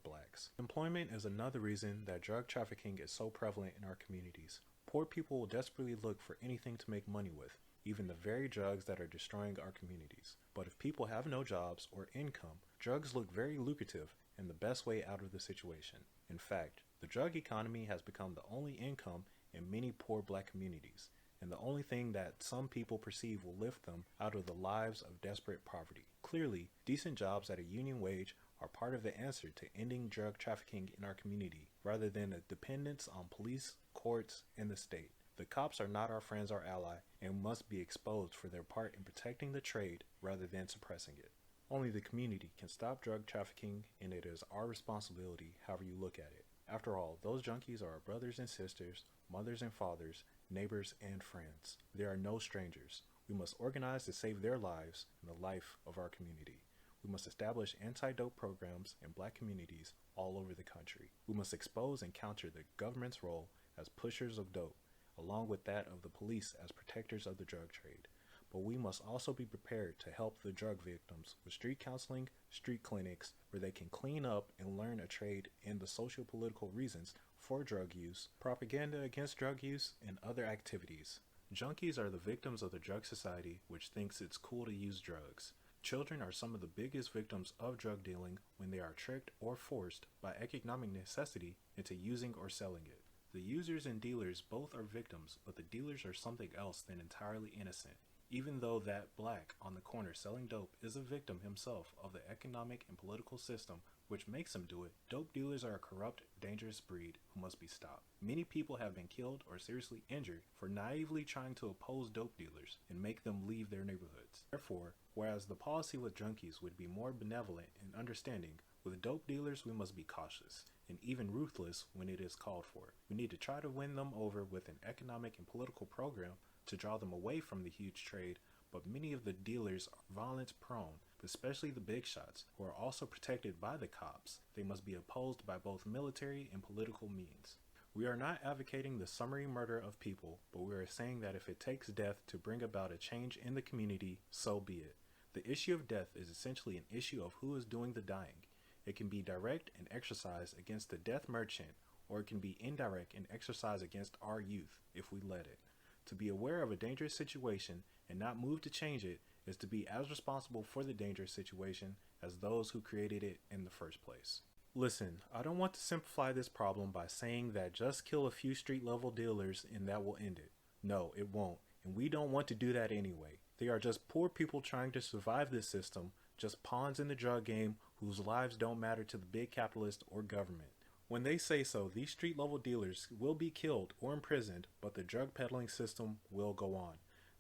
Blacks. Employment is another reason that drug trafficking is so prevalent in our communities. Poor people will desperately look for anything to make money with, even the very drugs that are destroying our communities. But if people have no jobs or income, drugs look very lucrative and the best way out of the situation. In fact, the drug economy has become the only income in many poor Black communities, and the only thing that some people perceive will lift them out of the lives of desperate poverty. Clearly, decent jobs at a union wage are part of the answer to ending drug trafficking in our community, rather than a dependence on police, courts, and the state. The cops are not our friends or ally, and must be exposed for their part in protecting the trade rather than suppressing it. Only the community can stop drug trafficking, and it is our responsibility, however you look at it. After all, those junkies are our brothers and sisters, mothers and fathers, neighbors and friends. They are no strangers. We must organize to save their lives and the life of our community. We must establish anti-dope programs in black communities all over the country. We must expose and counter the government's role as pushers of dope, along with that of the police as protectors of the drug trade. But we must also be prepared to help the drug victims with street counseling, street clinics, where they can clean up and learn a trade in the socio-political reasons for drug use, propaganda against drug use, and other activities. Junkies are the victims of the drug society, which thinks it's cool to use drugs. Children are some of the biggest victims of drug dealing when they are tricked or forced by economic necessity into using or selling it. The users and dealers both are victims, but the dealers are something else than entirely innocent. Even though that black on the corner selling dope is a victim himself of the economic and political system which makes him do it, dope dealers are a corrupt, dangerous breed who must be stopped. Many people have been killed or seriously injured for naively trying to oppose dope dealers and make them leave their neighborhoods. Therefore, whereas the policy with junkies would be more benevolent and understanding, with dope dealers we must be cautious and even ruthless when it is called for. We need to try to win them over with an economic and political program to draw them away from the huge trade, but many of the dealers are violence prone, especially the big shots, who are also protected by the cops. They must be opposed by both military and political means. We are not advocating the summary murder of people, but we are saying that if it takes death to bring about a change in the community, so be it. The issue of death is essentially an issue of who is doing the dying. It can be direct and exercised against the death merchant, or it can be indirect and exercised against our youth, if we let it. To be aware of a dangerous situation and not move to change it is to be as responsible for the dangerous situation as those who created it in the first place. Listen, I don't want to simplify this problem by saying that just kill a few street level dealers and that will end it. No, it won't, and we don't want to do that anyway. They are just poor people trying to survive this system, just pawns in the drug game whose lives don't matter to the big capitalist or government. When they say so, these street level dealers will be killed or imprisoned, but the drug peddling system will go on.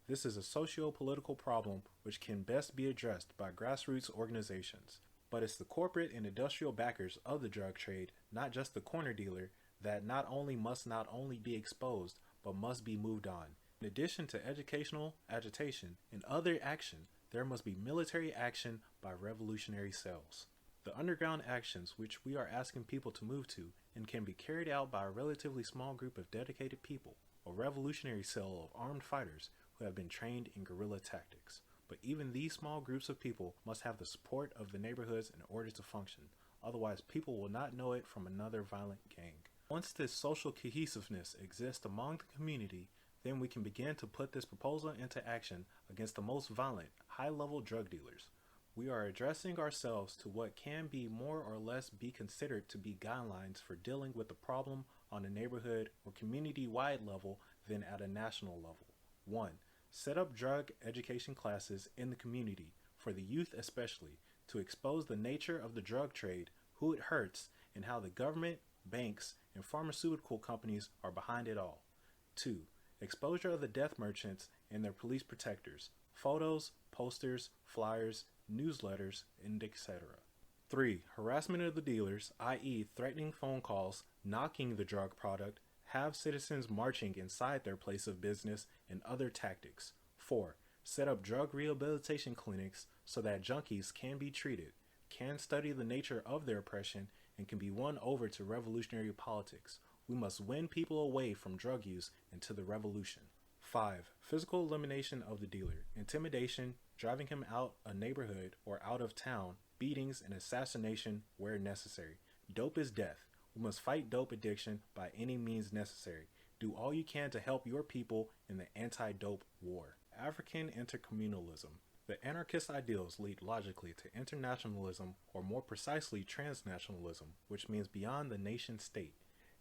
This is a socio-political problem which can best be addressed by grassroots organizations. But it's the corporate and industrial backers of the drug trade, not just the corner dealer, that must not only be exposed, but must be moved on. In addition to educational agitation and other action, there must be military action by revolutionary cells. The underground actions which we are asking people to move to and can be carried out by a relatively small group of dedicated people, a revolutionary cell of armed fighters who have been trained in guerrilla tactics. But even these small groups of people must have the support of the neighborhoods in order to function, otherwise people will not know it from another violent gang. Once this social cohesiveness exists among the community, then we can begin to put this proposal into action against the most violent, high-level drug dealers. We are addressing ourselves to what can be more or less be considered to be guidelines for dealing with the problem on a neighborhood or community-wide level than at a national level. 1. Set up drug education classes in the community, for the youth especially, to expose the nature of the drug trade, who it hurts, and how the government, banks, and pharmaceutical companies are behind it all. 2. Exposure of the death merchants and their police protectors, photos, posters, flyers, newsletters, and etc. 3. Harassment of the dealers, i.e. threatening phone calls, knocking the drug product, have citizens marching inside their place of business, and other tactics. 4. Set up drug rehabilitation clinics so that junkies can be treated, can study the nature of their oppression, and can be won over to revolutionary politics. We must win people away from drug use into the revolution. 5. Physical elimination of the dealer, intimidation, driving him out a neighborhood or out of town, beatings, and assassination where necessary. Dope is death. We must fight dope addiction by any means necessary. Do all you can to help your people in the anti-dope war. African intercommunalism. The anarchist ideals lead logically to internationalism, or more precisely transnationalism, which means beyond the nation state.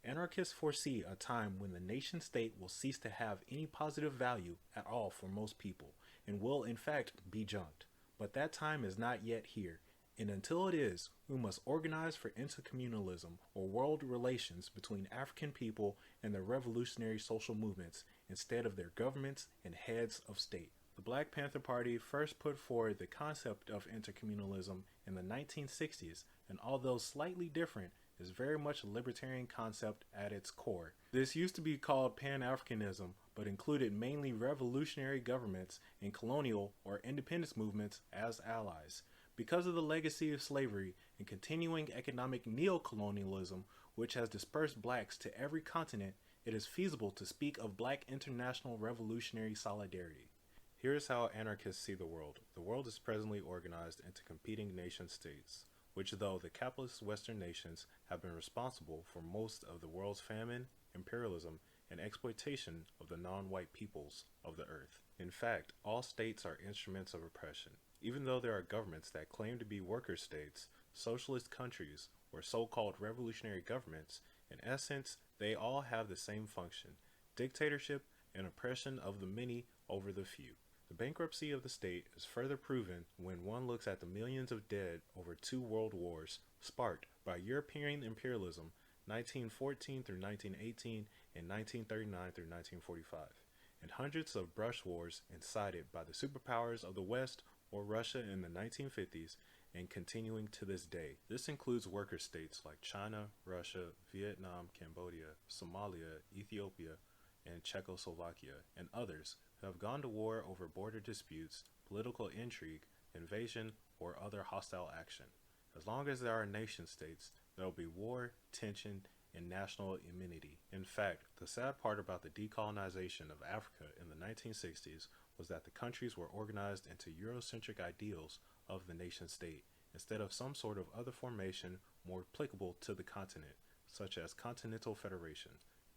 Anarchists foresee a time when the nation state will cease to have any positive value at all for most people, and will in fact be junked. But that time is not yet here, and until it is, we must organize for intercommunalism, or world relations between African people and their revolutionary social movements, instead of their governments and heads of state. The Black Panther Party first put forward the concept of intercommunalism in the 1960s, and although slightly different, is very much a libertarian concept at its core. This used to be called Pan-Africanism, but included mainly revolutionary governments and colonial or independence movements as allies. Because of the legacy of slavery and continuing economic neocolonialism, which has dispersed blacks to every continent, it is feasible to speak of black international revolutionary solidarity. Here is how anarchists see the world. The world is presently organized into competing nation-states, which, though the capitalist Western nations have been responsible for most of the world's famine, imperialism, and exploitation of the non-white peoples of the earth. In fact, all states are instruments of oppression. Even though there are governments that claim to be worker states, socialist countries, or so-called revolutionary governments, in essence, they all have the same function: dictatorship and oppression of the many over the few. The bankruptcy of the state is further proven when one looks at the millions of dead over 2 world wars sparked by European imperialism 1914 through 1918 and 1939 through 1945, and hundreds of brush wars incited by the superpowers of the West or Russia in the 1950s and continuing to this day. This includes worker states like China, Russia, Vietnam, Cambodia, Somalia, Ethiopia, and Czechoslovakia, and others who have gone to war over border disputes, political intrigue, invasion, or other hostile action. As long as there are nation states, there will be war, tension, and national immunity. In fact, the sad part about the decolonization of Africa in the 1960s was that the countries were organized into Eurocentric ideals of the nation state, instead of some sort of other formation more applicable to the continent, such as continental federation.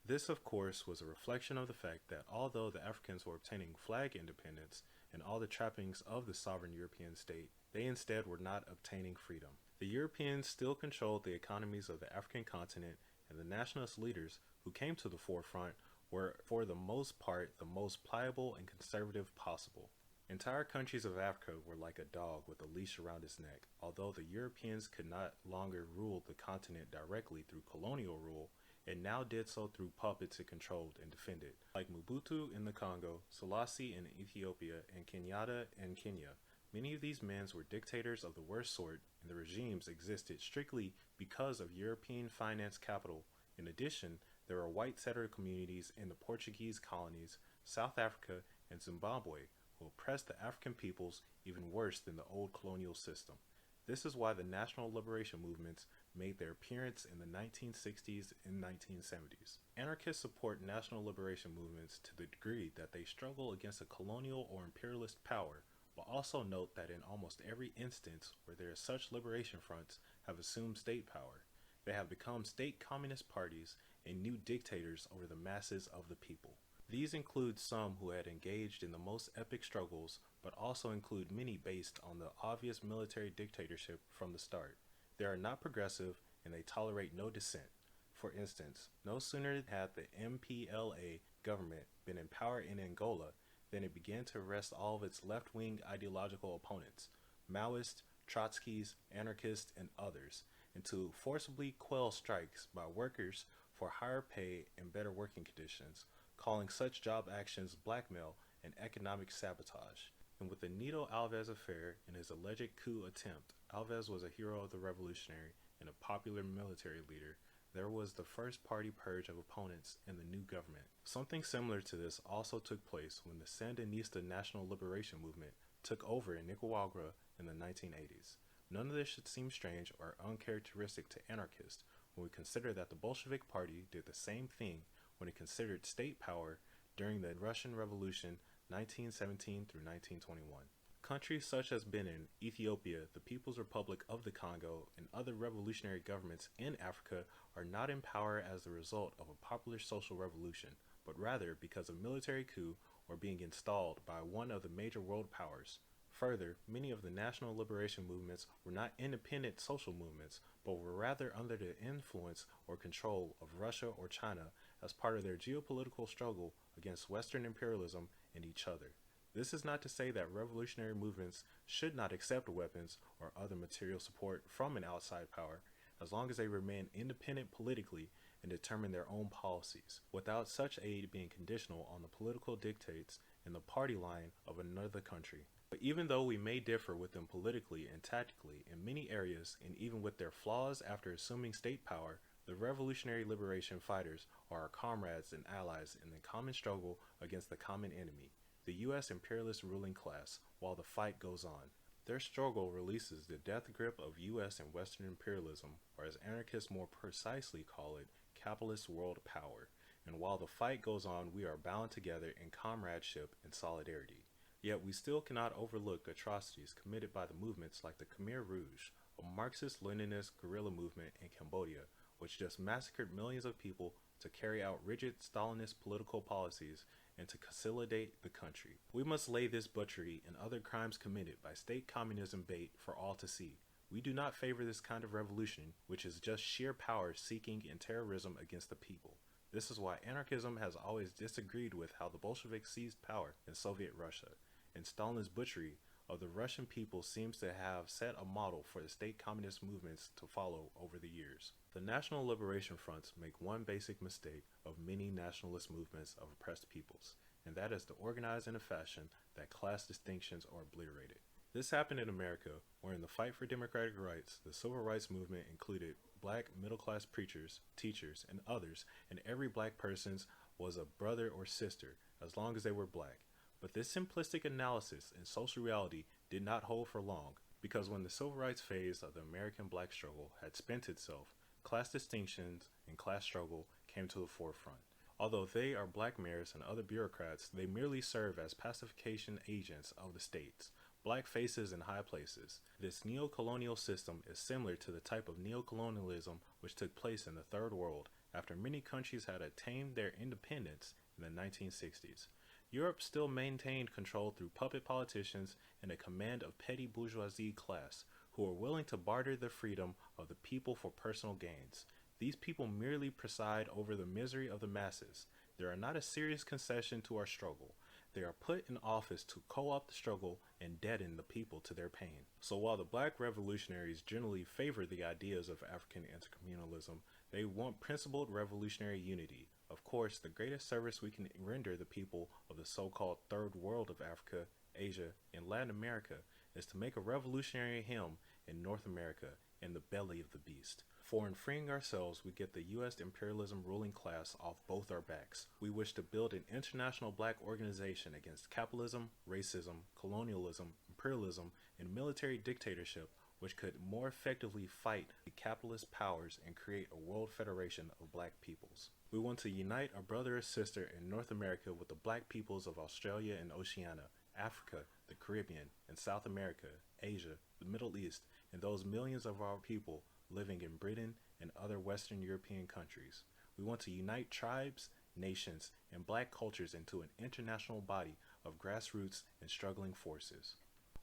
This, of course, was a reflection of the fact that although the Africans were obtaining flag independence and all the trappings of the sovereign European state, they instead were not obtaining freedom. The Europeans still controlled the economies of the African continent, and the nationalist leaders who came to the forefront were, for the most part, the most pliable and conservative possible. Entire countries of Africa were like a dog with a leash around its neck. Although the Europeans could not longer rule the continent directly through colonial rule, it now did so through puppets it controlled and defended, like Mobutu in the Congo, Selassie in Ethiopia, and Kenyatta in Kenya. Many of these men were dictators of the worst sort, and the regimes existed strictly because of European finance capital. In addition, there were white settler communities in the Portuguese colonies, South Africa, and Zimbabwe, who oppressed the African peoples even worse than the old colonial system. This is why the national liberation movements made their appearance in the 1960s and 1970s. Anarchists support national liberation movements to the degree that they struggle against a colonial or imperialist power, but also note that in almost every instance where there is such liberation fronts have assumed state power, they have become state communist parties and new dictators over the masses of the people. These include some who had engaged in the most epic struggles, but also include many based on the obvious military dictatorship from the start. They are not progressive, and they tolerate no dissent. For instance, no sooner had the MPLA government been in power in Angola than it began to arrest all of its left-wing ideological opponents, Maoists, Trotskys, anarchists, and others, and to forcibly quell strikes by workers for higher pay and better working conditions, calling such job actions blackmail and economic sabotage. And with the Nito Alves affair and his alleged coup attempt, Alves was a hero of the revolutionary and a popular military leader. There was the first party purge of opponents in the new government. Something similar to this also took place when the Sandinista National Liberation Movement took over in Nicaragua in the 1980s. None of this should seem strange or uncharacteristic to anarchists when we consider that the Bolshevik Party did the same thing when it considered state power during the Russian Revolution 1917 through 1921. Countries such as Benin, Ethiopia, the People's Republic of the Congo, and other revolutionary governments in Africa are not in power as the result of a popular social revolution, but rather because of military coup or being installed by one of the major world powers. Further, many of the national liberation movements were not independent social movements, but were rather under the influence or control of Russia or China as part of their geopolitical struggle against Western imperialism and each other. This is not to say that revolutionary movements should not accept weapons or other material support from an outside power, as long as they remain independent politically and determine their own policies, without such aid being conditional on the political dictates and the party line of another country. But even though we may differ with them politically and tactically in many areas, and even with their flaws after assuming state power, the revolutionary liberation fighters are our comrades and allies in the common struggle against the common enemy, the U.S. imperialist ruling class, while the fight goes on. Their struggle releases the death grip of U.S. and Western imperialism, or as anarchists more precisely call it, capitalist world power. And while the fight goes on, we are bound together in comradeship and solidarity. Yet we still cannot overlook atrocities committed by the movements like the Khmer Rouge, a Marxist-Leninist guerrilla movement in Cambodia, which just massacred millions of people to carry out rigid Stalinist political policies and to consolidate the country. We must lay this butchery and other crimes committed by state communism bait for all to see. We do not favor this kind of revolution, which is just sheer power seeking and terrorism against the people. This is why anarchism has always disagreed with how the Bolsheviks seized power in Soviet Russia, and Stalin's butchery of the Russian people seems to have set a model for the state communist movements to follow over the years. The National Liberation Fronts make one basic mistake of many nationalist movements of oppressed peoples, and that is to organize in a fashion that class distinctions are obliterated. This happened in America, where in the fight for democratic rights, the civil rights movement included black middle-class preachers, teachers, and others, and every black person was a brother or sister, as long as they were black. But this simplistic analysis in social reality did not hold for long, because when the civil rights phase of the American black struggle had spent itself, class distinctions and class struggle came to the forefront. Although they are black mayors and other bureaucrats, they merely serve as pacification agents of the states, black faces in high places. This neo-colonial system is similar to the type of neo-colonialism which took place in the Third World after many countries had attained their independence in the 1960s. Europe still maintained control through puppet politicians and a command of petty bourgeoisie class who were willing to barter the freedom of the people for personal gains. These people merely preside over the misery of the masses. They are not a serious concession to our struggle. They are put in office to co-opt the struggle and deaden the people to their pain. So while the black revolutionaries generally favor the ideas of African intercommunalism, they want principled revolutionary unity. Of course, the greatest service we can render the people of the so-called Third World of Africa, Asia, and Latin America is to make a revolutionary hymn in North America in the belly of the beast. For in freeing ourselves, we get the U.S. imperialism ruling class off both our backs. We wish to build an international black organization against capitalism, racism, colonialism, imperialism, and military dictatorship, which could more effectively fight the capitalist powers and create a world federation of black peoples. We want to unite our brother or sister in North America with the black peoples of Australia and Oceania, Africa, the Caribbean, and South America, Asia, the Middle East, and those millions of our people living in Britain and other Western European countries. We want to unite tribes, nations, and black cultures into an international body of grassroots and struggling forces.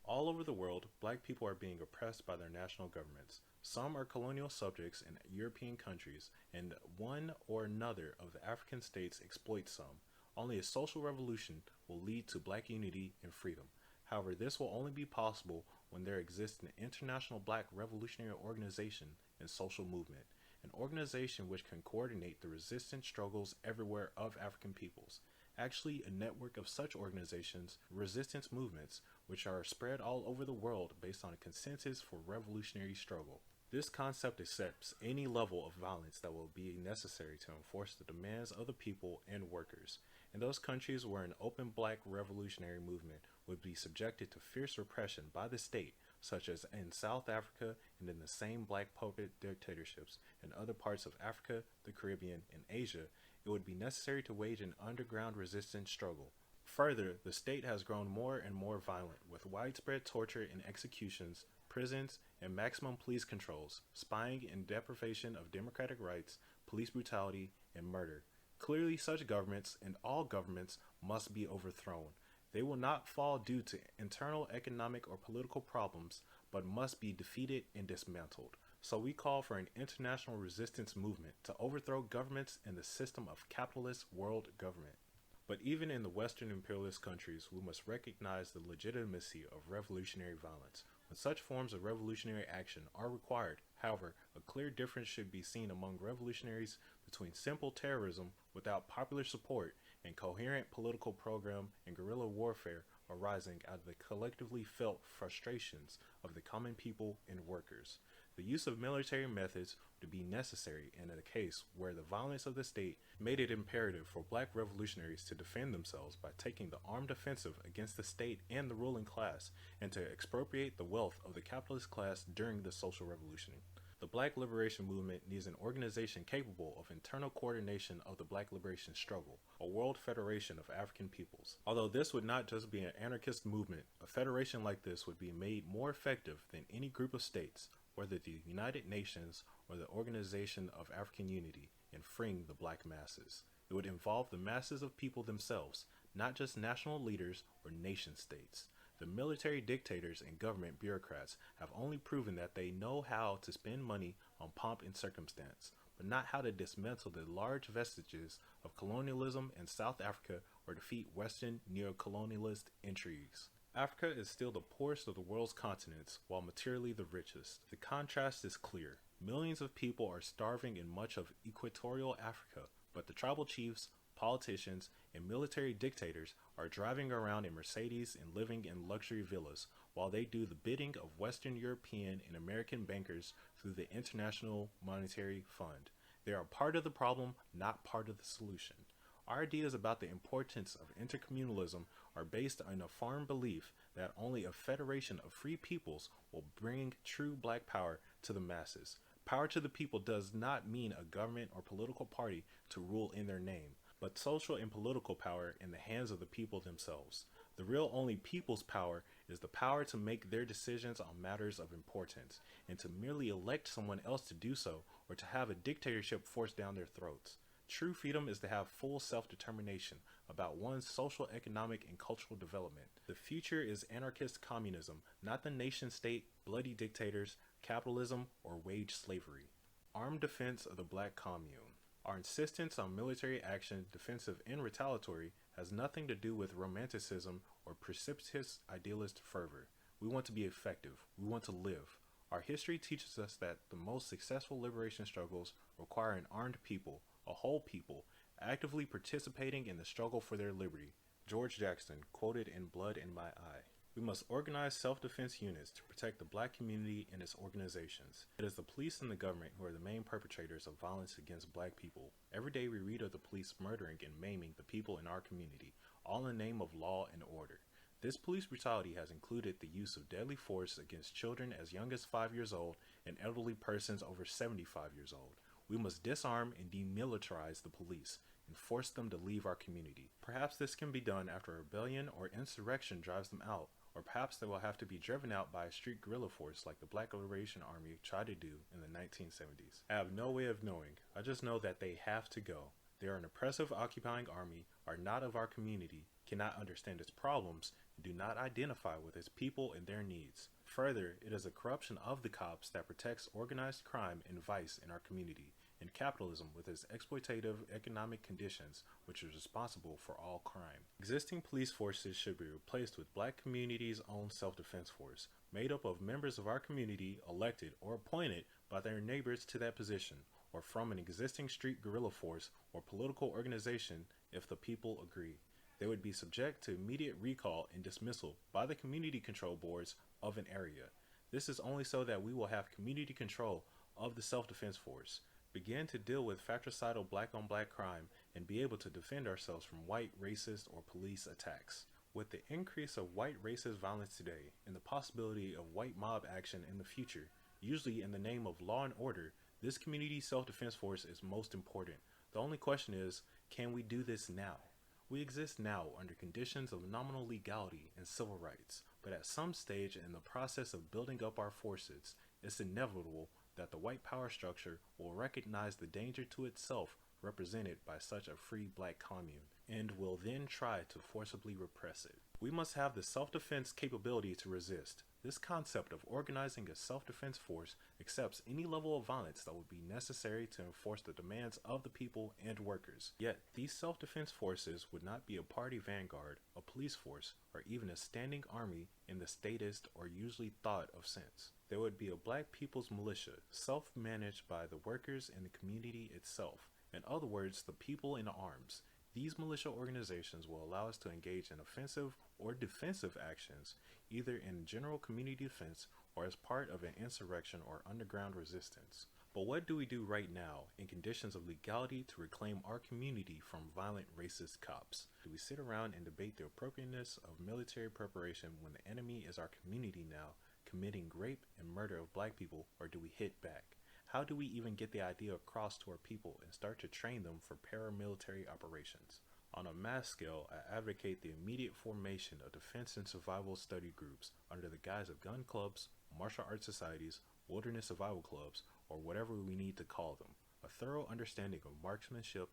All over the world, black people are being oppressed by their national governments. Some are colonial subjects in European countries, and one or another of the African states exploits some. Only a social revolution will lead to black unity and freedom. However, this will only be possible when there exists an international black revolutionary organization and social movement, an organization which can coordinate the resistance struggles everywhere of African peoples. Actually, a network of such organizations, resistance movements, which are spread all over the world based on a consensus for revolutionary struggle. This concept accepts any level of violence that will be necessary to enforce the demands of the people and workers. In those countries where an open black revolutionary movement would be subjected to fierce repression by the state, such as in South Africa and in the same black puppet dictatorships in other parts of Africa, the Caribbean, and Asia, it would be necessary to wage an underground resistance struggle. Further, the state has grown more and more violent, with widespread torture and executions, prisons, and maximum police controls, spying and deprivation of democratic rights, police brutality, and murder. Clearly, such governments, and all governments, must be overthrown. They will not fall due to internal economic or political problems, but must be defeated and dismantled. So we call for an international resistance movement to overthrow governments and the system of capitalist world government. But even in the Western imperialist countries, we must recognize the legitimacy of revolutionary violence. When such forms of revolutionary action are required, however, a clear difference should be seen among revolutionaries between simple terrorism without popular support and coherent political program and guerrilla warfare arising out of the collectively felt frustrations of the common people and workers. The use of military methods would be necessary in a case where the violence of the state made it imperative for black revolutionaries to defend themselves by taking the armed offensive against the state and the ruling class, and to expropriate the wealth of the capitalist class during the social revolution. The Black Liberation Movement needs an organization capable of internal coordination of the Black liberation struggle, a world federation of African peoples. Although this would not just be an anarchist movement, a federation like this would be made more effective than any group of states, whether the United Nations or the Organization of African Unity, in freeing the black masses. It would involve the masses of people themselves, not just national leaders or nation states. The military dictators and government bureaucrats have only proven that they know how to spend money on pomp and circumstance, but not how to dismantle the large vestiges of colonialism in South Africa or defeat Western neo-colonialist intrigues. Africa is still the poorest of the world's continents, while materially the richest. The contrast is clear. Millions of people are starving in much of equatorial Africa, but the tribal chiefs, politicians, and military dictators are driving around in Mercedes and living in luxury villas, while they do the bidding of Western European and American bankers through the International Monetary Fund. They are part of the problem, not part of the solution. Our ideas about the importance of intercommunalism are based on a firm belief that only a federation of free peoples will bring true black power to the masses. Power to the people does not mean a government or political party to rule in their name, but social and political power in the hands of the people themselves. The real only people's power is the power to make their decisions on matters of importance, and to merely elect someone else to do so, or to have a dictatorship forced down their throats. True freedom is to have full self-determination about one's social, economic, and cultural development. The future is anarchist communism, not the nation-state, bloody dictators, capitalism, or wage slavery. Armed defense of the Black Commune. Our insistence on military action, defensive and retaliatory, has nothing to do with romanticism or precipitous idealist fervor. We want to be effective. We want to live. Our history teaches us that the most successful liberation struggles require an armed people, a whole people, actively participating in the struggle for their liberty. George Jackson, quoted in Blood in My Eye. We must organize self-defense units to protect the black community and its organizations. It is the police and the government who are the main perpetrators of violence against black people. Every day we read of the police murdering and maiming the people in our community, all in the name of law and order. This police brutality has included the use of deadly force against children as young as 5 years old and elderly persons over 75 years old. We must disarm and demilitarize the police and force them to leave our community. Perhaps this can be done after a rebellion or insurrection drives them out, or perhaps they will have to be driven out by a street guerrilla force like the Black Liberation Army tried to do in the 1970s. I have no way of knowing. I just know that they have to go. They are an oppressive occupying army, are not of our community, cannot understand its problems, and do not identify with its people and their needs. Further, it is a corruption of the cops that protects organized crime and vice in our community, and capitalism with its exploitative economic conditions, which is responsible for all crime. Existing police forces should be replaced with black communities' own self-defense force, made up of members of our community elected or appointed by their neighbors to that position, or from an existing street guerrilla force or political organization if the people agree. They would be subject to immediate recall and dismissal by the community control boards of an area. This is only so that we will have community control of the self-defense force, begin to deal with fratricidal black-on-black crime, and be able to defend ourselves from white racist or police attacks. With the increase of white racist violence today and the possibility of white mob action in the future, usually in the name of law and order, this community self-defense force is most important. The only question is, can we do this now? We exist now under conditions of nominal legality and civil rights, but at some stage in the process of building up our forces, it's inevitable that the white power structure will recognize the danger to itself represented by such a free black commune, and will then try to forcibly repress it. We must have the self-defense capability to resist. This concept of organizing a self-defense force accepts any level of violence that would be necessary to enforce the demands of the people and workers. Yet, these self-defense forces would not be a party vanguard, a police force, or even a standing army in the statist or usually thought of sense. There would be a black people's militia, self-managed by the workers and the community itself, In other words, the people in arms. These militia organizations will allow us to engage in offensive or defensive actions, either in general community defense or as part of an insurrection or underground resistance. But what do we do right now in conditions of legality to reclaim our community from violent racist cops? Do we sit around and debate the appropriateness of military preparation when the enemy is our community now, committing rape and murder of black people, or do we hit back? How do we even get the idea across to our people and start to train them for paramilitary operations? On a mass scale, I advocate the immediate formation of defense and survival study groups under the guise of gun clubs, martial arts societies, wilderness survival clubs, or whatever we need to call them. A thorough understanding of marksmanship,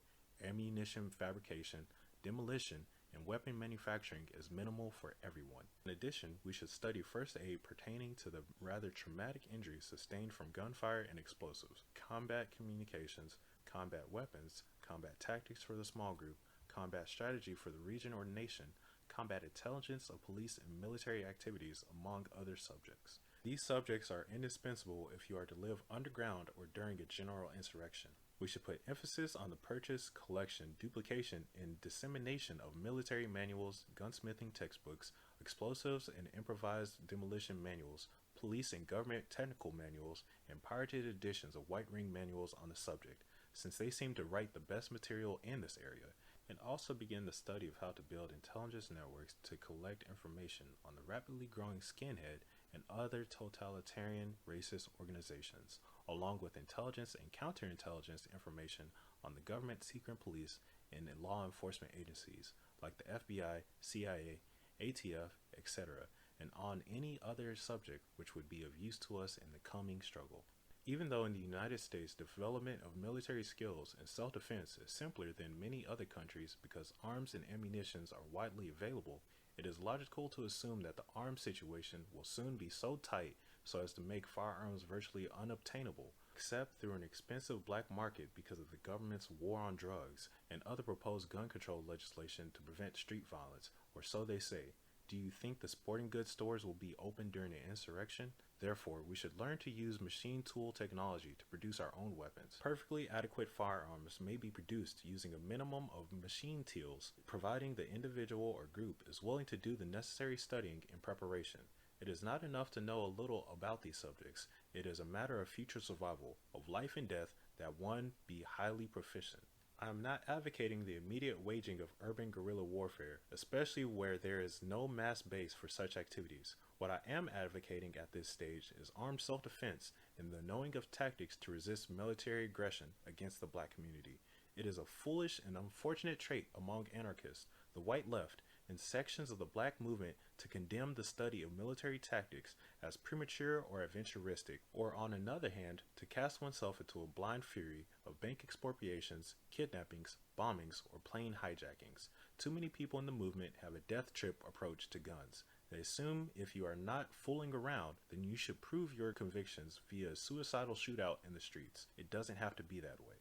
ammunition fabrication, demolition, and weapon manufacturing is minimal for everyone. In addition, we should study first aid pertaining to the rather traumatic injuries sustained from gunfire and explosives, combat communications, combat weapons, combat tactics for the small group, combat strategy for the region or nation, combat intelligence of police and military activities, among other subjects. These subjects are indispensable if you are to live underground or during a general insurrection. We should put emphasis on the purchase, collection, duplication, and dissemination of military manuals, gunsmithing textbooks, explosives and improvised demolition manuals, police and government technical manuals, and pirated editions of White Ring manuals on the subject, since they seem to write the best material in this area, and also begin the study of how to build intelligence networks to collect information on the rapidly growing skinhead and other totalitarian racist organizations, along with intelligence and counterintelligence information on the government secret police and law enforcement agencies like the FBI, CIA, ATF, etc., and on any other subject which would be of use to us in the coming struggle. Even though in the United States development of military skills and self-defense is simpler than many other countries because arms and ammunitions are widely available, it is logical to assume that the arms situation will soon be so tight so as to make firearms virtually unobtainable, except through an expensive black market because of the government's war on drugs and other proposed gun control legislation to prevent street violence, or so they say. Do you think the sporting goods stores will be open during the insurrection? Therefore, we should learn to use machine tool technology to produce our own weapons. Perfectly adequate firearms may be produced using a minimum of machine tools, providing the individual or group is willing to do the necessary studying and preparation. It is not enough to know a little about these subjects. It is a matter of future survival, of life and death, that one be highly proficient. I am not advocating the immediate waging of urban guerrilla warfare, especially where there is no mass base for such activities. What I am advocating at this stage is armed self-defense and the knowing of tactics to resist military aggression against the black community. It is a foolish and unfortunate trait among anarchists, the white left, and sections of the black movement to condemn the study of military tactics as premature or aventuristic, or on another hand, to cast oneself into a blind fury of bank expropriations, kidnappings, bombings, or plane hijackings. Too many people in the movement have a death trip approach to guns. They assume if you are not fooling around, then you should prove your convictions via a suicidal shootout in the streets. It doesn't have to be that way.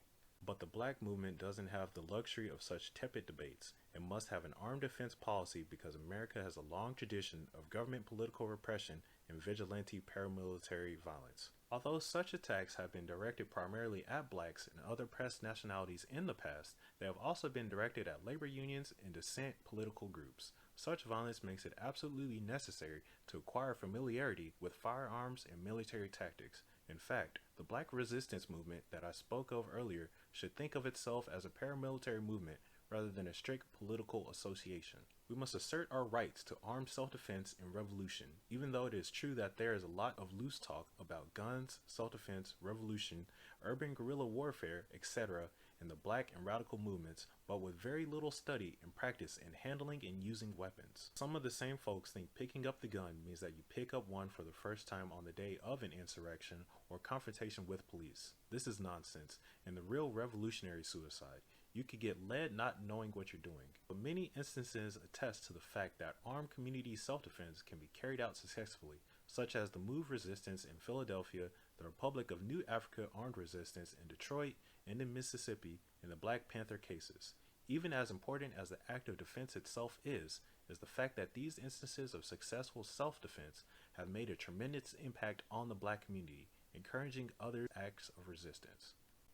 But the black movement doesn't have the luxury of such tepid debates and must have an armed defense policy because America has a long tradition of government political repression and vigilante paramilitary violence. Although such attacks have been directed primarily at blacks and other oppressed nationalities in the past, they have also been directed at labor unions and dissent political groups. Such violence makes it absolutely necessary to acquire familiarity with firearms and military tactics. In fact, the black resistance movement that I spoke of earlier should think of itself as a paramilitary movement rather than a strict political association. We must assert our rights to armed self-defense and revolution, even though it is true that there is a lot of loose talk about guns, self-defense, revolution, urban guerrilla warfare, etc. in the black and radical movements, but with very little study and practice in handling and using weapons. Some of the same folks think picking up the gun means that you pick up one for the first time on the day of an insurrection or confrontation with police. This is nonsense and the real revolutionary suicide. You could get led not knowing what you're doing. But many instances attest to the fact that armed community self-defense can be carried out successfully, such as the Move Resistance in Philadelphia, the Republic of New Africa Armed Resistance in Detroit and in Mississippi, and the Black Panther cases. Even as important as the act of defense itself is the fact that these instances of successful self-defense have made a tremendous impact on the black community, encouraging other acts of resistance.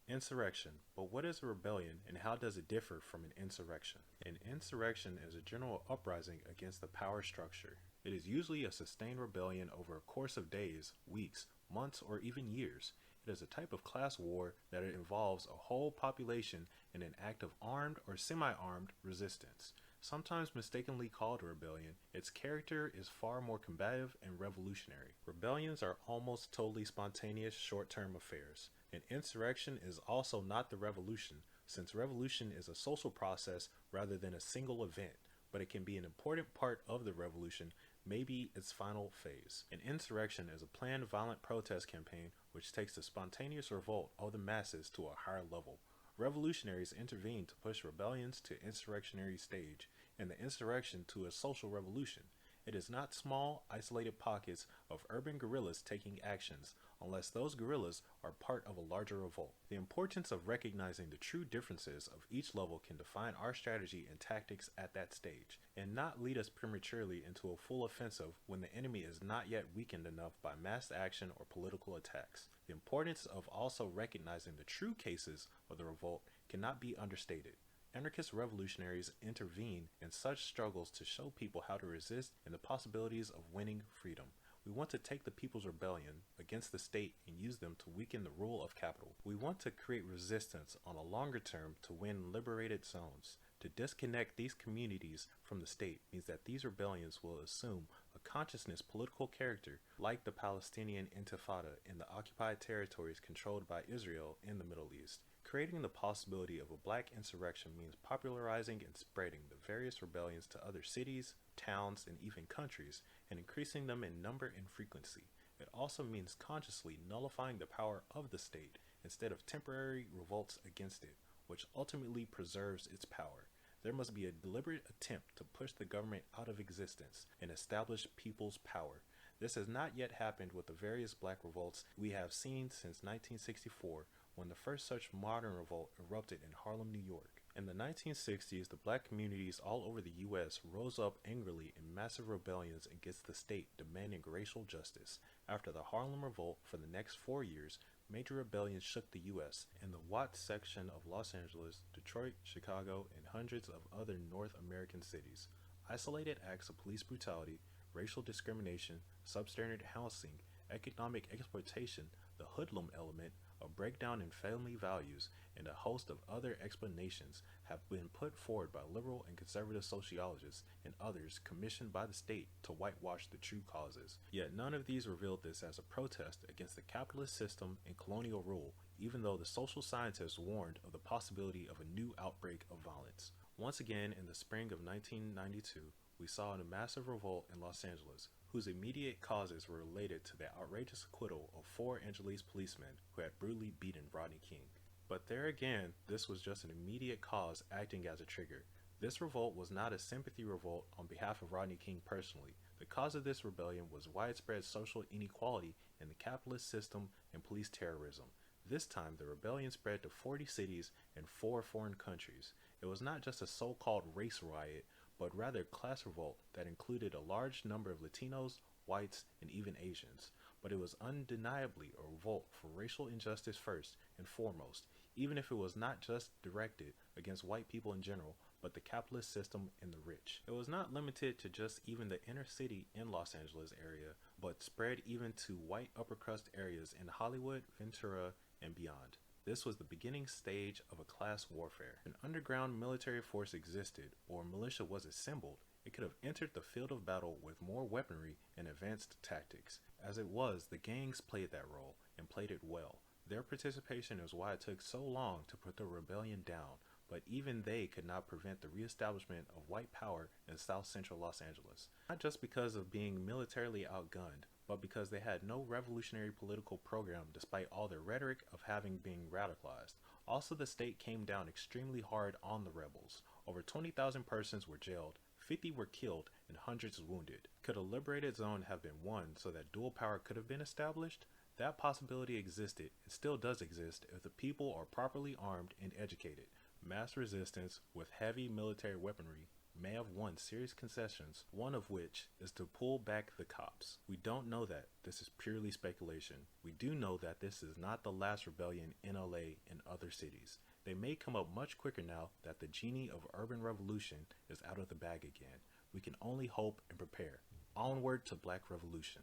Insurrection. But what is a rebellion and how does it differ from an insurrection? An insurrection is a general uprising against the power structure. It is usually a sustained rebellion over a course of days, weeks, months, or even years. It is a type of class war that involves a whole population in an act of armed or semi-armed resistance. Sometimes mistakenly called a rebellion, its character is far more combative and revolutionary. Rebellions are almost totally spontaneous, short-term affairs. An insurrection is also not the revolution, since revolution is a social process rather than a single event, but it can be an important part of the revolution, maybe its final phase. An insurrection is a planned violent protest campaign which takes the spontaneous revolt of the masses to a higher level. Revolutionaries intervene to push rebellions to insurrectionary stage, and the insurrection to a social revolution. It is not small, isolated pockets of urban guerrillas taking actions, unless those guerrillas are part of a larger revolt. The importance of recognizing the true differences of each level can define our strategy and tactics at that stage, and not lead us prematurely into a full offensive when the enemy is not yet weakened enough by mass action or political attacks. The importance of also recognizing the true cases of the revolt cannot be understated. Anarchist revolutionaries intervene in such struggles to show people how to resist and the possibilities of winning freedom. We want to take the people's rebellion against the state and use them to weaken the rule of capital. We want to create resistance on a longer term to win liberated zones. To disconnect these communities from the state means that these rebellions will assume a consciousness political character like the Palestinian Intifada in the occupied territories controlled by Israel in the Middle East. Creating the possibility of a black insurrection means popularizing and spreading the various rebellions to other cities, towns, and even countries, and increasing them in number and frequency. It also means consciously nullifying the power of the state instead of temporary revolts against it, which ultimately preserves its power. There must be a deliberate attempt to push the government out of existence and establish people's power. This has not yet happened with the various black revolts we have seen since 1964, when the first such modern revolt erupted in Harlem, New York. In the 1960s, the black communities all over the U.S. rose up angrily in massive rebellions against the state demanding racial justice. After the Harlem Revolt, for the next 4 years, major rebellions shook the U.S. In the Watts section of Los Angeles, Detroit, Chicago, and hundreds of other North American cities. Isolated acts of police brutality, racial discrimination, substandard housing, economic exploitation, the hoodlum element, a breakdown in family values, and a host of other explanations have been put forward by liberal and conservative sociologists and others commissioned by the state to whitewash the true causes. Yet none of these revealed this as a protest against the capitalist system and colonial rule, even though the social scientists warned of the possibility of a new outbreak of violence. Once again, in the spring of 1992, we saw a massive revolt in Los Angeles, whose immediate causes were related to the outrageous acquittal of 4 Angeles policemen who had brutally beaten Rodney King. But there again, this was just an immediate cause acting as a trigger. This revolt was not a sympathy revolt on behalf of Rodney King personally. The cause of this rebellion was widespread social inequality in the capitalist system and police terrorism. This time, the rebellion spread to 40 cities and 4 foreign countries. It was not just a so-called race riot, but rather a class revolt that included a large number of Latinos, whites, and even Asians. But it was undeniably a revolt for racial injustice first and foremost, even if it was not just directed against white people in general, but the capitalist system and the rich. It was not limited to just even the inner city in Los Angeles area, but spread even to white upper crust areas in Hollywood, Ventura, and beyond. This was the beginning stage of a class warfare. An underground military force existed, or a militia was assembled. It could have entered the field of battle with more weaponry and advanced tactics. As it was, the gangs played that role, and played it well. Their participation is why it took so long to put the rebellion down, but even they could not prevent the reestablishment of white power in South Central Los Angeles. Not just because of being militarily outgunned, but because they had no revolutionary political program despite all their rhetoric of having been radicalized. Also, the state came down extremely hard on the rebels. Over 20,000 persons were jailed, 50 were killed, and hundreds wounded. Could a liberated zone have been won so that dual power could have been established? That possibility existed and still does exist if the people are properly armed and educated. Mass resistance with heavy military weaponry may have won serious concessions, one of which is to pull back the cops. We don't know that. This is purely speculation. We do know that this is not the last rebellion in LA and other cities. They may come up much quicker now that the genie of urban revolution is out of the bag again. We can only hope and prepare. Onward to Black Revolution.